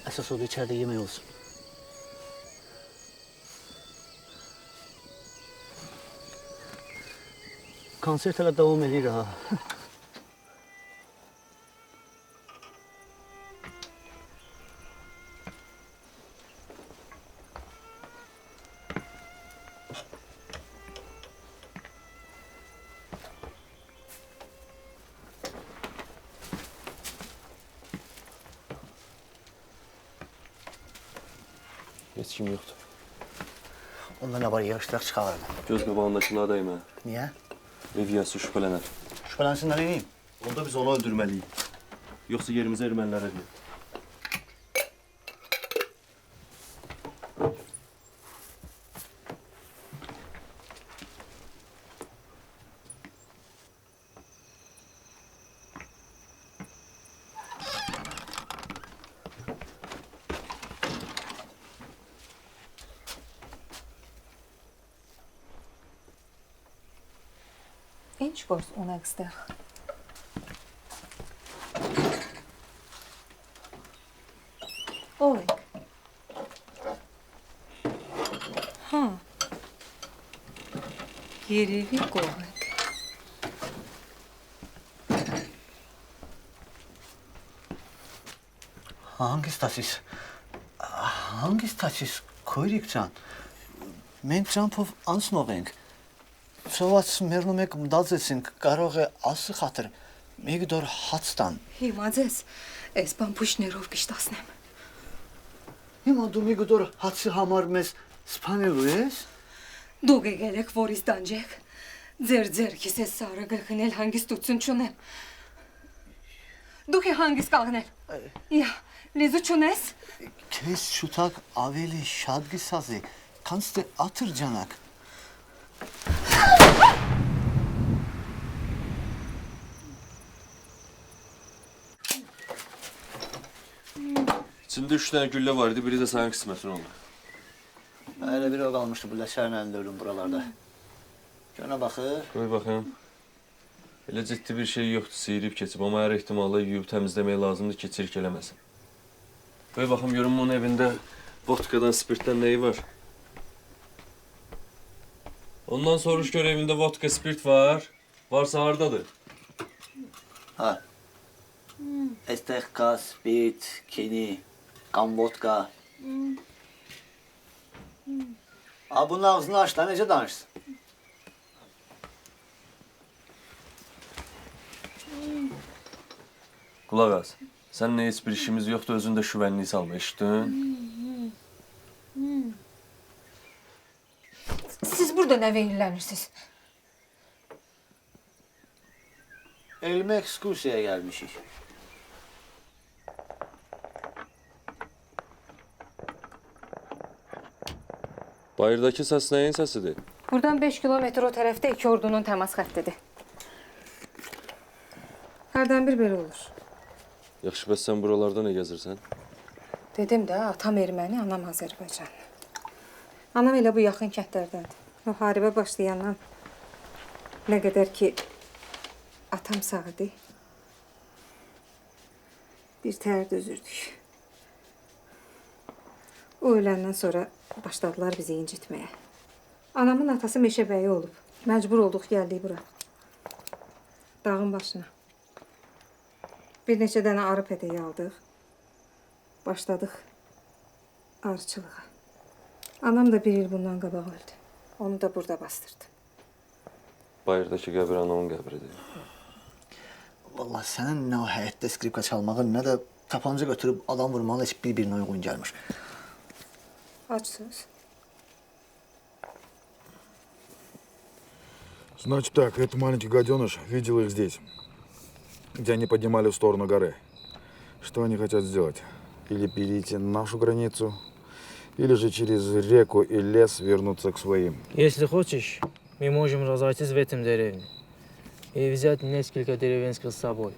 Əsas odur içəridə yemək olsun. Konsert hələ davam edir ha. Heç kim yoxdur. Onda nə var, yığışdıraq çıxarırım. Göz qabağındakilara dəymə. Niyə? Ev yiyəsi şübhələnər. Şübhələnsin, nə edeyim? Onda biz onu öldürməliyik. Yoxsa yerimizə ermənilərə deyil. Ինչ գործ ունեք ստեղ։ Ով եք։ Հա։ Երևի կող եք։ Հանգստացիս, քույրիկ ջան։ Մենք ճամփով անցնող ենք։ Սոված մերնում եք մտածեցինք, կարող է ասի խաթր մեկ դոր հաց տան։ Հիմա ձեզ այս բամբուշներով կշտացնեմ։ Հիմա դու մեկ դոր հացի համար մեզ սպանելու ես։ Դուք եկել եք, որից տանջեք։ Ձեր ձեռքից է սարը գլխնել հանգստություն չունեմ։ Դուք է հանգիստ կաղնել։ Իա, լեզու չունես։ Քեզ շուտակ ավելի շատ գիսազի, քան ստե աթր ջանակ։ İçində 3 dənə güllə var idi, biri də sənin qismətin oldu. Elə biri o qalmışdı bu ləşərin əlində ölüm buralarda. Görünə baxır. Qoy baxım. Elə ciddi bir şey yoxdur, seyirib keçib, amma hər ehtimalla yuyub təmizləmək lazımdır ki, çirk eləməsin. Qoy baxım, görüm onun evində vodkadan, spirtdən nəyi var? Ondan soruş gör evində vodka, spirt var. Varsa hardadır? Ha. Estexka, spirt, kini, qan vodka. Ha, bunun ağzını aç da necə danışsın? Qulaq az. Səninlə heç bir işimiz yoxdur, özün də şüvənliyi salma, eşitdin? Siz burada nə verirlənirsiniz? Elmə ekskursiyaya gəlmişik. Bayırdakı səs nəyin səsidir? Buradan 5 kilometr o tərəfdə iki ordunun təmas xəttidir. Hərdən bir belə olur. Yaxşı, bəs sən buralarda nə gəzirsən? Dedim də, atam erməni, anam Azərbaycanlı. Anam elə bu yaxın kəndlərdəndir. Müharibə başlayandan nə qədər ki atam sağ idi, bir təhər dözürdük. O öləndən sonra başladılar bizi incitməyə. Anamın atası meşəbəyi olub. Məcbur olduq, gəldik bura. Dağın başına. Bir neçə dənə arı pədəyi aldıq. Başladıq arıçılığa. Anam da bir il bundan qabaq öldü. Onu da burada bastırdı. Bayırdakı qəbir anamın qəbridir. Vallahi sənin nə o həyətdə skripka çalmağın, nə də tapanca götürüb adam vurmağın heç bir-birinə uyğun gəlmiş. Açsınız. Значит так, этот маленький гаденыш видел их здесь, где они поднимали в сторону горы. Что они хотят сделать? Или перейти нашу границу, или же через реку и лес вернуться к своим. Если хочешь, мы можем разойтись в этом деревне и взять несколько деревенских с собой.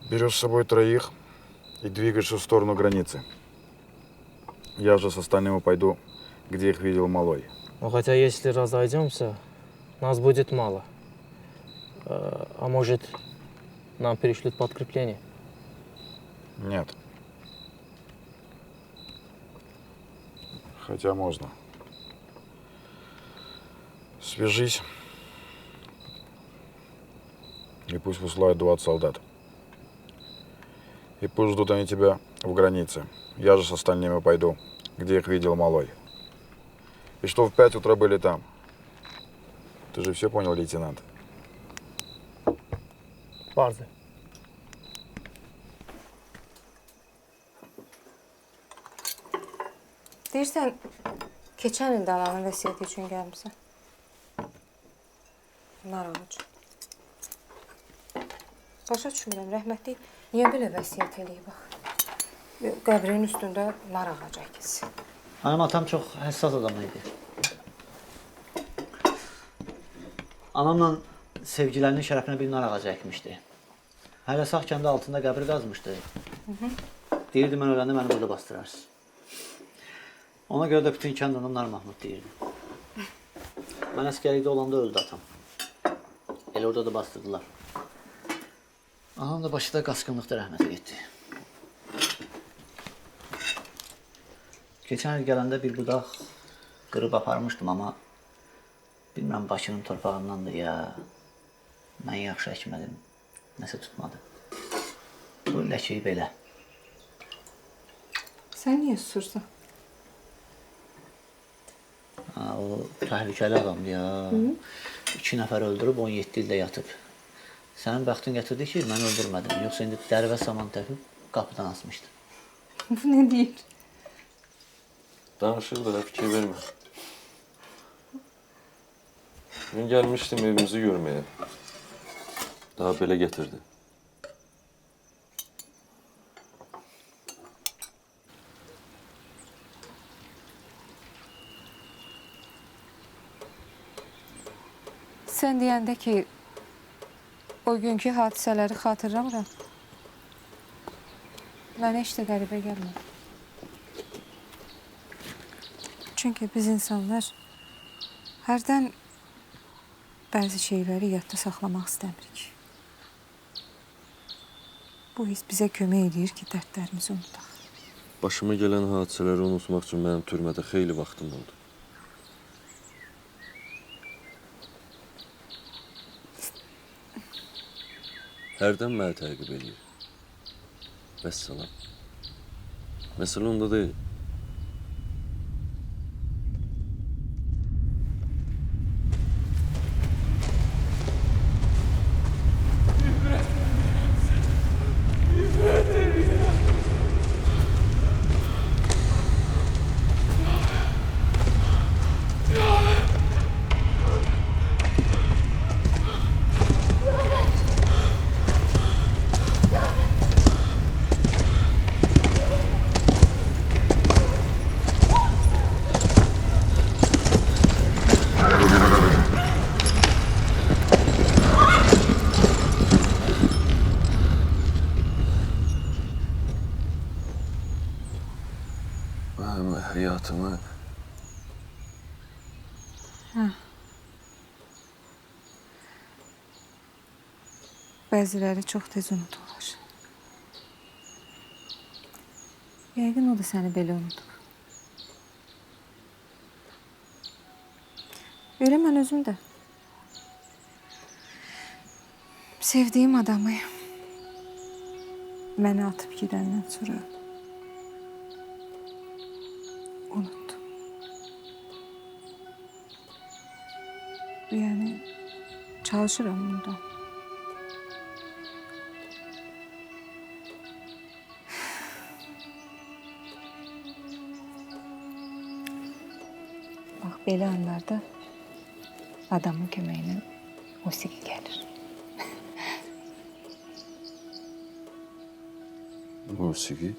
Берешь с собой 3 и двигаешься в сторону границы. Я же с остальными пойду где их видел малой. Но хотя если разойдемся, нас будет мало. А может, нам перешлют подкрепление? Нет. Хотя можно. Свяжись. И пусть выслают 20 солдат. И пусть ждут они тебя в границе. Я же с остальными пойду, где их видел малой. И что в 5 утра были там. Ты же все понял, лейтенант? Vardı. Deyirsən, keçən ildə ananın vəsiyyəti üçün gəlmişsən. Nar ağacı. Başa düşmürəm, rəhmətli niyə belə vəsiyyət eləyib bax. Qəbrin üstündə nar ağacı əkilsin. Mənim atam çox həssas adam idi. Anamla sevgilərinin şərəfinə bir nar ağacı əkmişdi. Hələ sağ kəndə altında qəbir qazmışdı. Deyirdi, mən öləndə məni burada bastırarsın. Ona görə də bütün kənd ona Nar Mahmud deyirdi. Mən əskərlikdə olanda öldü atam. Elə orada da bastırdılar. Anam da başı da qaçqınlıqda rəhmətə getdi. Keçən il gələndə bir budaq qırıb aparmışdım, amma bilmirəm Bakının torpağındandır ya, mən yaxşı əkmədim, nəsə tutmadı. Bu ləkiyi belə. Sən niyə susursan? O təhlükəli adamdır ya. 2 nəfər öldürüb, 17 ildə yatıb. Sənin bəxtin gətirdi ki, mən öldürmədim. Yoxsa indi dəri və saman təpib, qapıdan asmışdım. Bu nə deyir? Danışır da fikir vermə. Dün gəlmişdim evimizi görməyə. Daha belə getirdi. Sən deyəndə ki, o günkü hadisələri xatırlamıram. Mənə heç də qəribə gəlmədi. Çünki biz insanlar hərdən bəzi şeyləri yadda saxlamaq istəmirik. Bu his bizə kömək edir ki, dərdlərimizi unutaq. Başıma gələn hadisələri unutmaq üçün mənim türmədə xeyli vaxtım oldu. Hərdən məni təqib edir. Vəssalam. Məsələ onda deyil. Həyatımı... Bəziləri çox tez unudurlar. Yəqin o da səni belə unudur. Elə mən özüm də. Sevdiyim adamı məni atıb gedəndən sonra unuttum. Yəni çalışıram bundan. Bax, belə anlarda adamın köməyinə musiqi gəlir. Musiqi?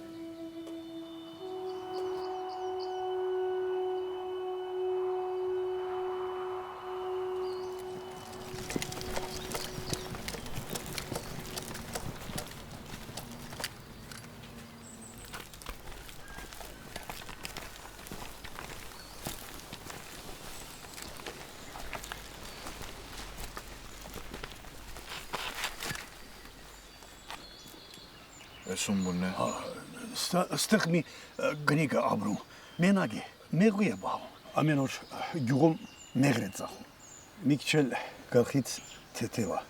Sumbulle. Stıkmi gniga abrum. Menagi. Meguye bağım. Amenor gugum megretzah. Mikçel kalkit teteva.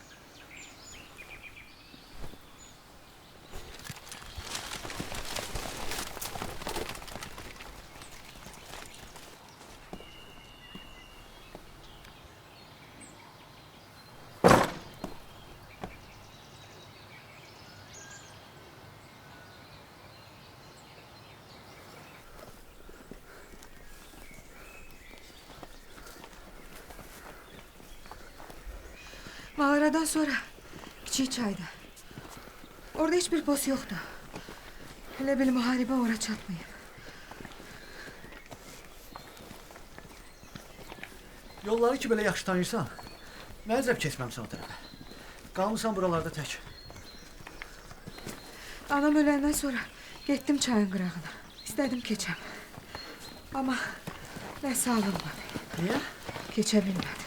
Mağaradan sonra Kiçik çayda. Orada hiçbir post yoktu. Hele bir muharibe ora çatmayıp. Yolları ki belə yaxşı tanıyırsan, nə əcəb keçməmsən o tərəfə. Qalmısan buralarda tək. Anam ölenden sonra gittim çayın qırağına. İstedim keçem. Ama ne sağlanmadı. Niye? Geçebilmedim.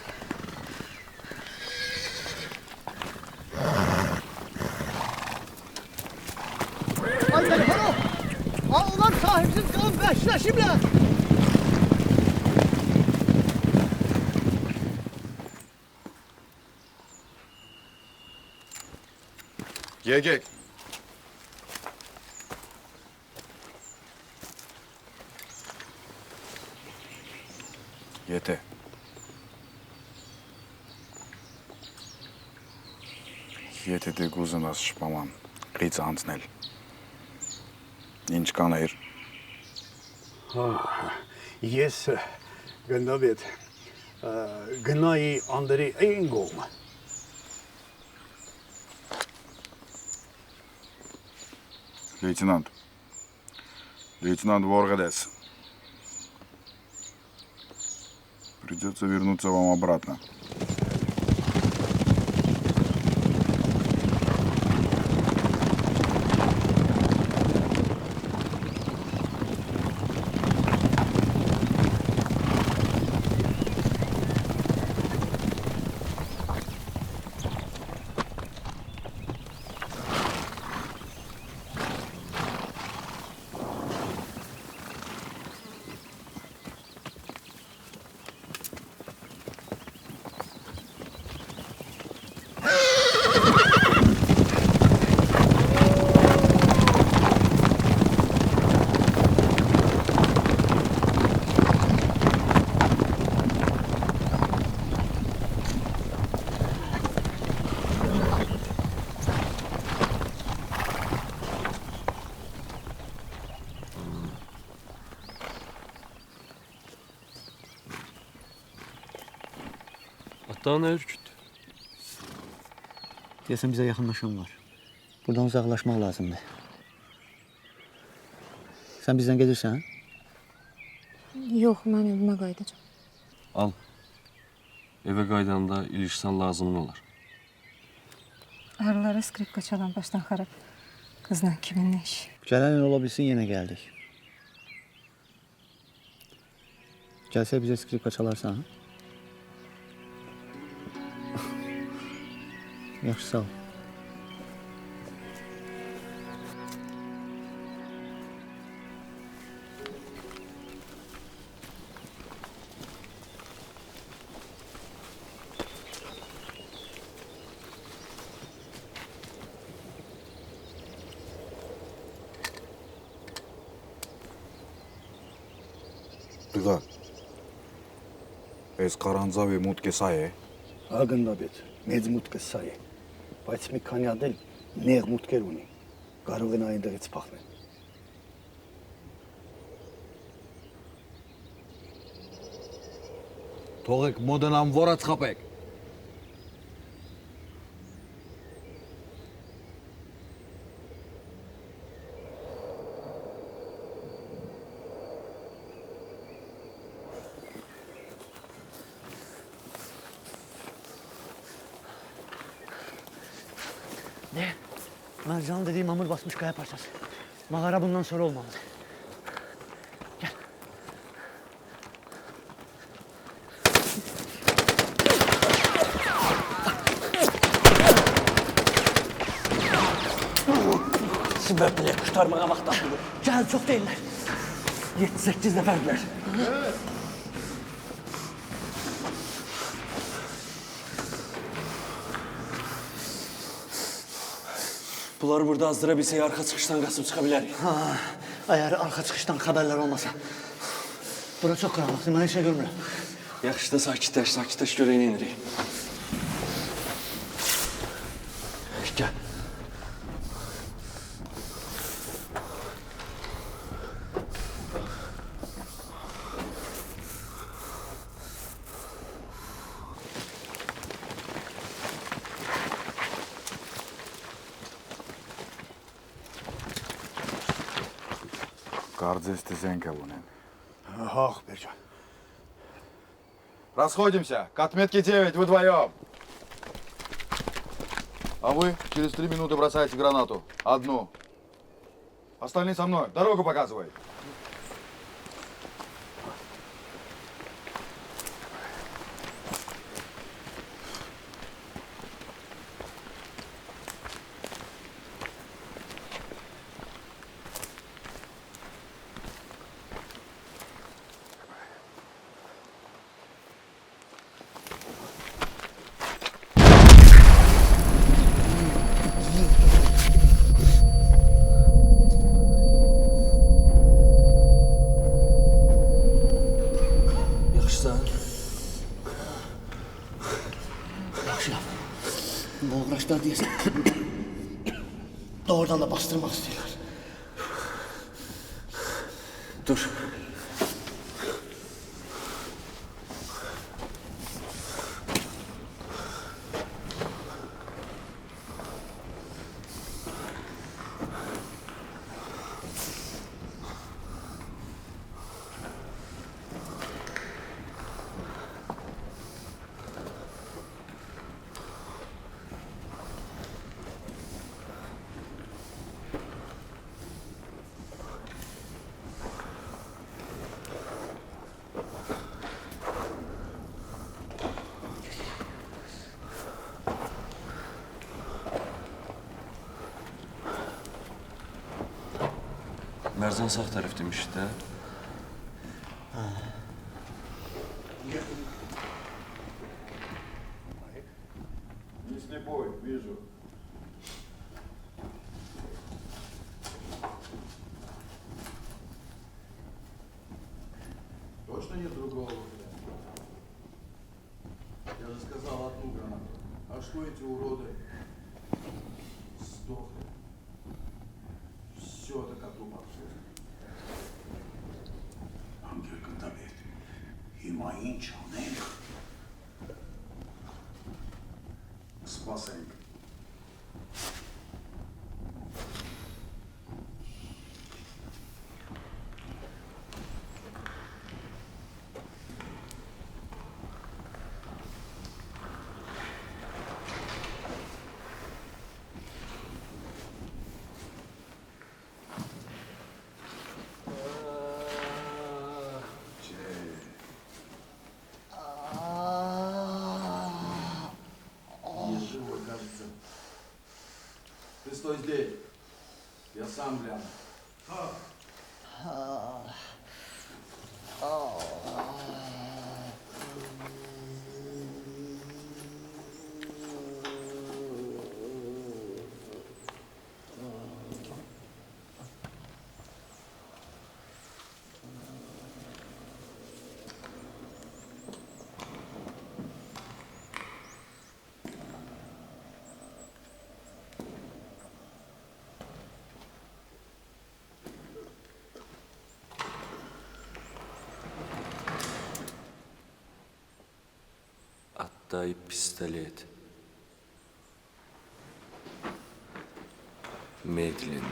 Ay telefonu! Aa, ulan sahipsiz kalın beşleşimle! Gel. Yete. Yete de guzunaz şpaman. Qīts Ansnel. Viņš kā ir? Yes, gandabet. Gnai Andrei Engom. Лейтенант. Лейтенант Воргадес. Придется вернуться вам обратно. Daha ne ürküttü? Deyəsən bizə yaxınlaşan var. Buradan uzaqlaşmaq lazımdır. Sən bizdən gedirsən? Yox, mən evimə qayıdacağam. Al. Eve qaydanda ilişsən lazımın olar. Arılara skripka çalan başdan xarab. Qızla kimin nə işi? Gələn il ola bilsin yenə gəldik. Gəlsə bizə skripka çalarsan? Yaxşı, sağ ol. Տղա, այս քարանձավի մուտքը սա է։ Ագնդաբետ, մեծ մուտքը սա է, բայց մի քանի հատ էլ նեղ մուտքեր ունի, կարող են այնտեղից փախնել։ Թողեք մոդենամ որած խապեք։ Ne? Mercan'ın dediği mamur basmış kaya parçası. Mağara bundan sonra olmamalı. Gel. Bizi böldülər, qurtarmağa vaxt tapılır. Gəl, çox deyirlər. 7-8 nəfərdilər. Bunları burada azdıra bilsək, arxa çıxışdan qaçıb çıxa bilərik. Əgər arxa çıxışdan xəbərlər olmasa. Bura çox qaranlıqdır, mən heç nə görmürəm. Yaxşı da sakitləş, görək nə edirik. Gəl. Гордость Зенкалунен. Ах, Берcan. Расходимся. К отметке 9 вдвоем. А вы через 3 минуты бросаете гранату. Одну. Остальные со мной. Дорогу показывай. Uğraşlar deyəsən. Doğrudan da bastırmaq istəyirlər. Dur. Mərzan sağ tərəf demişdi də. Не слепой, вижу. Точно нет другого? Я же сказал одну гранату. А что эти уроды? Сдохли. Все это коту под хвост. Hangi tabii. Himayin çalmayın. Спасай. Ты стой здесь. Я сам гляну. Отдай пистолет. Медленно.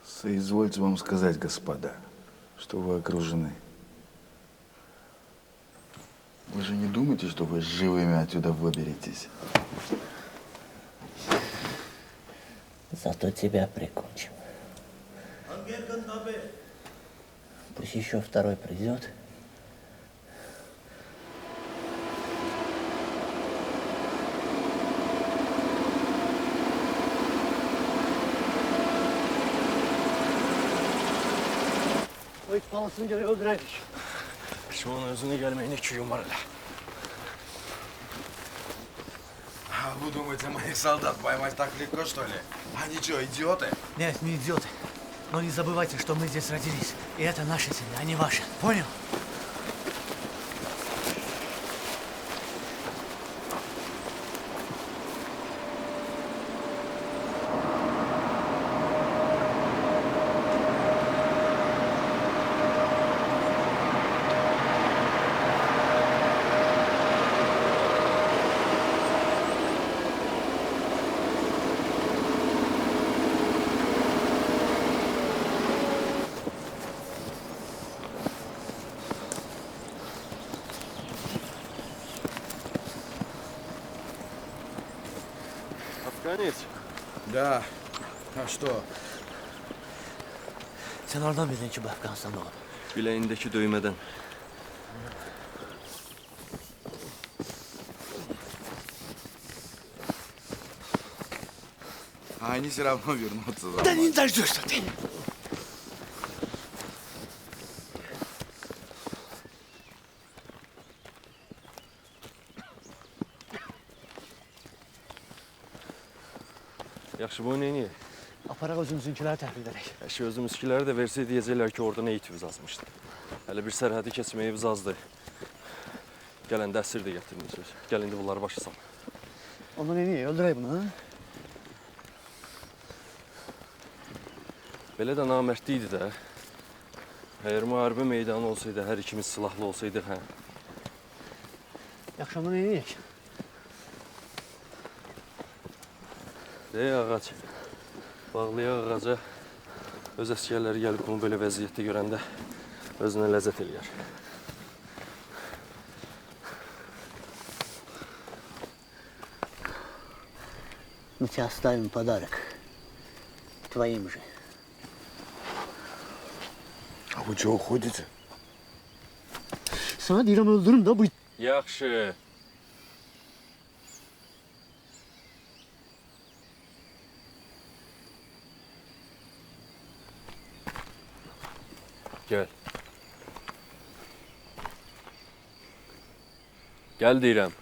Соизвольте вам сказать, господа, что вы окружены. Вы же не думаете, что вы живыми отсюда выберетесь? Зато тебя прикончим. Пусть еще второй придет. O it balısını göre öldürerdik. Şu an özüne gelmeyene iki yumar elə. А вы думаете, моих солдат поймать так легко, что ли? Они что, идиоты? Нет, не идиоты. Но не забывайте, что мы здесь родились. И это наша семья, а не ваша. Понял? Afganiz. Да. А что? Sen oradan bildin ki bu Afganistan'da olub. Biləyindəki döymədən. А они все равно вернутся за Да мной. не дождешься ты. Yaxşı, bu neyini? Aparaq özümüzünkiləri təhvil edək. Əşi özümüzkiləri də versə deyəcəklər ki, orada nə itimiz azmışdı. Hələ bir sərhədi keçməyimiz azdı. Gələndə əsir də gətirməyəcək. Gəl indi bunları başa sal. Onu neyini? Öldürək bunu, ha? Belə də namərdli idi də. Əgər müharibə meydanı olsaydı, hər ikimiz silahlı olsaydıq, hə? Yaxşı, onu neyini? Dey ağac. Bağlayaq ağaca. Öz əsgərləri gəlib bunu belə vəziyyətdə görəndə özünə ləzzət eləyər. Мы тебе оставим подарок. Твоим же. А вы что, уходите? Sana deyirəm öldürüm də bu... Yaxşı. Gəl. Gəl deyirəm.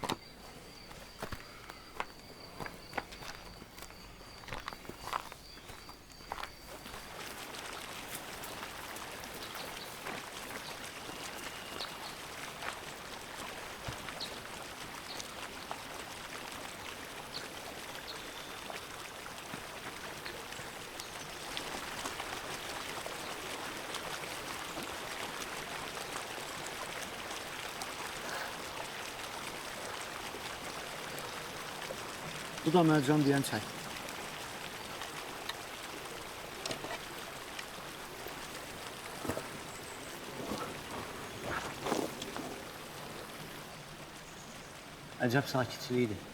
Bu da Mərcan deyən çay. Əcəb sakitçilikdir.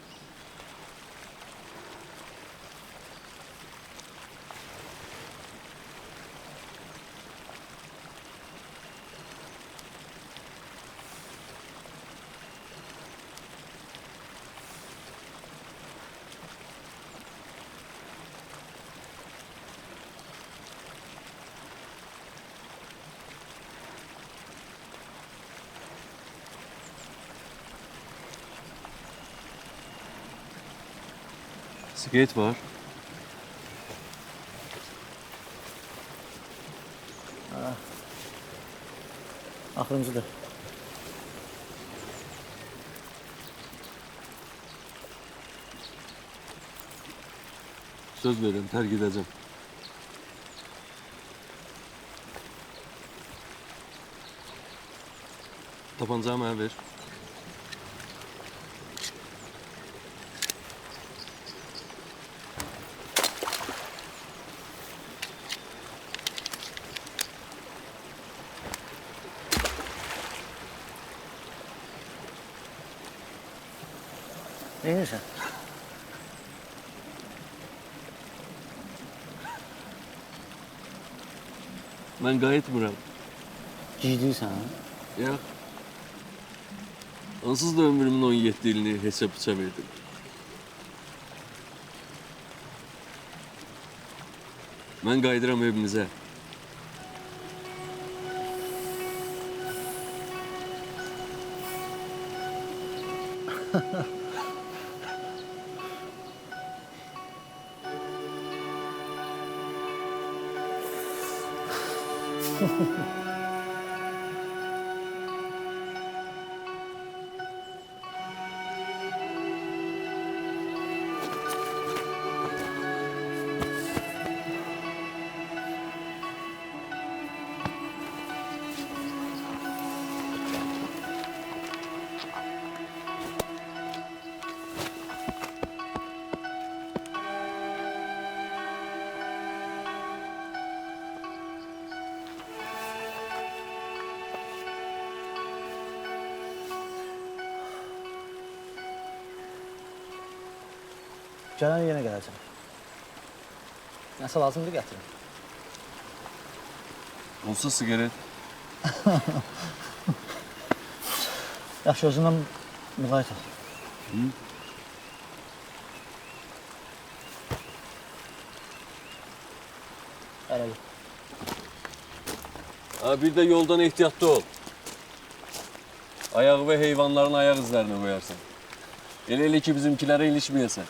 Sigaret var. Axırıncıdır. Söz verirəm, tərk edəcəm. Tapancağı mənə ver. Neyse. Mən qayıtmıram. Giydirsən? Ya. Onsuz da ömrümün 17 ilini hesap verdim. Ben qayıdıram evimizə. Gələn yenə gələcəm. Nəsə lazımdır gətirin. Olsa sigaret. Yaxşı, özündən müğayət ol. Hı? Ərəli. Ha, bir de yoldan ehtiyatlı ol. Ayağı ve hayvanların ayak izlerine koyarsan. Hele ki bizimkilere ilişmeyesin.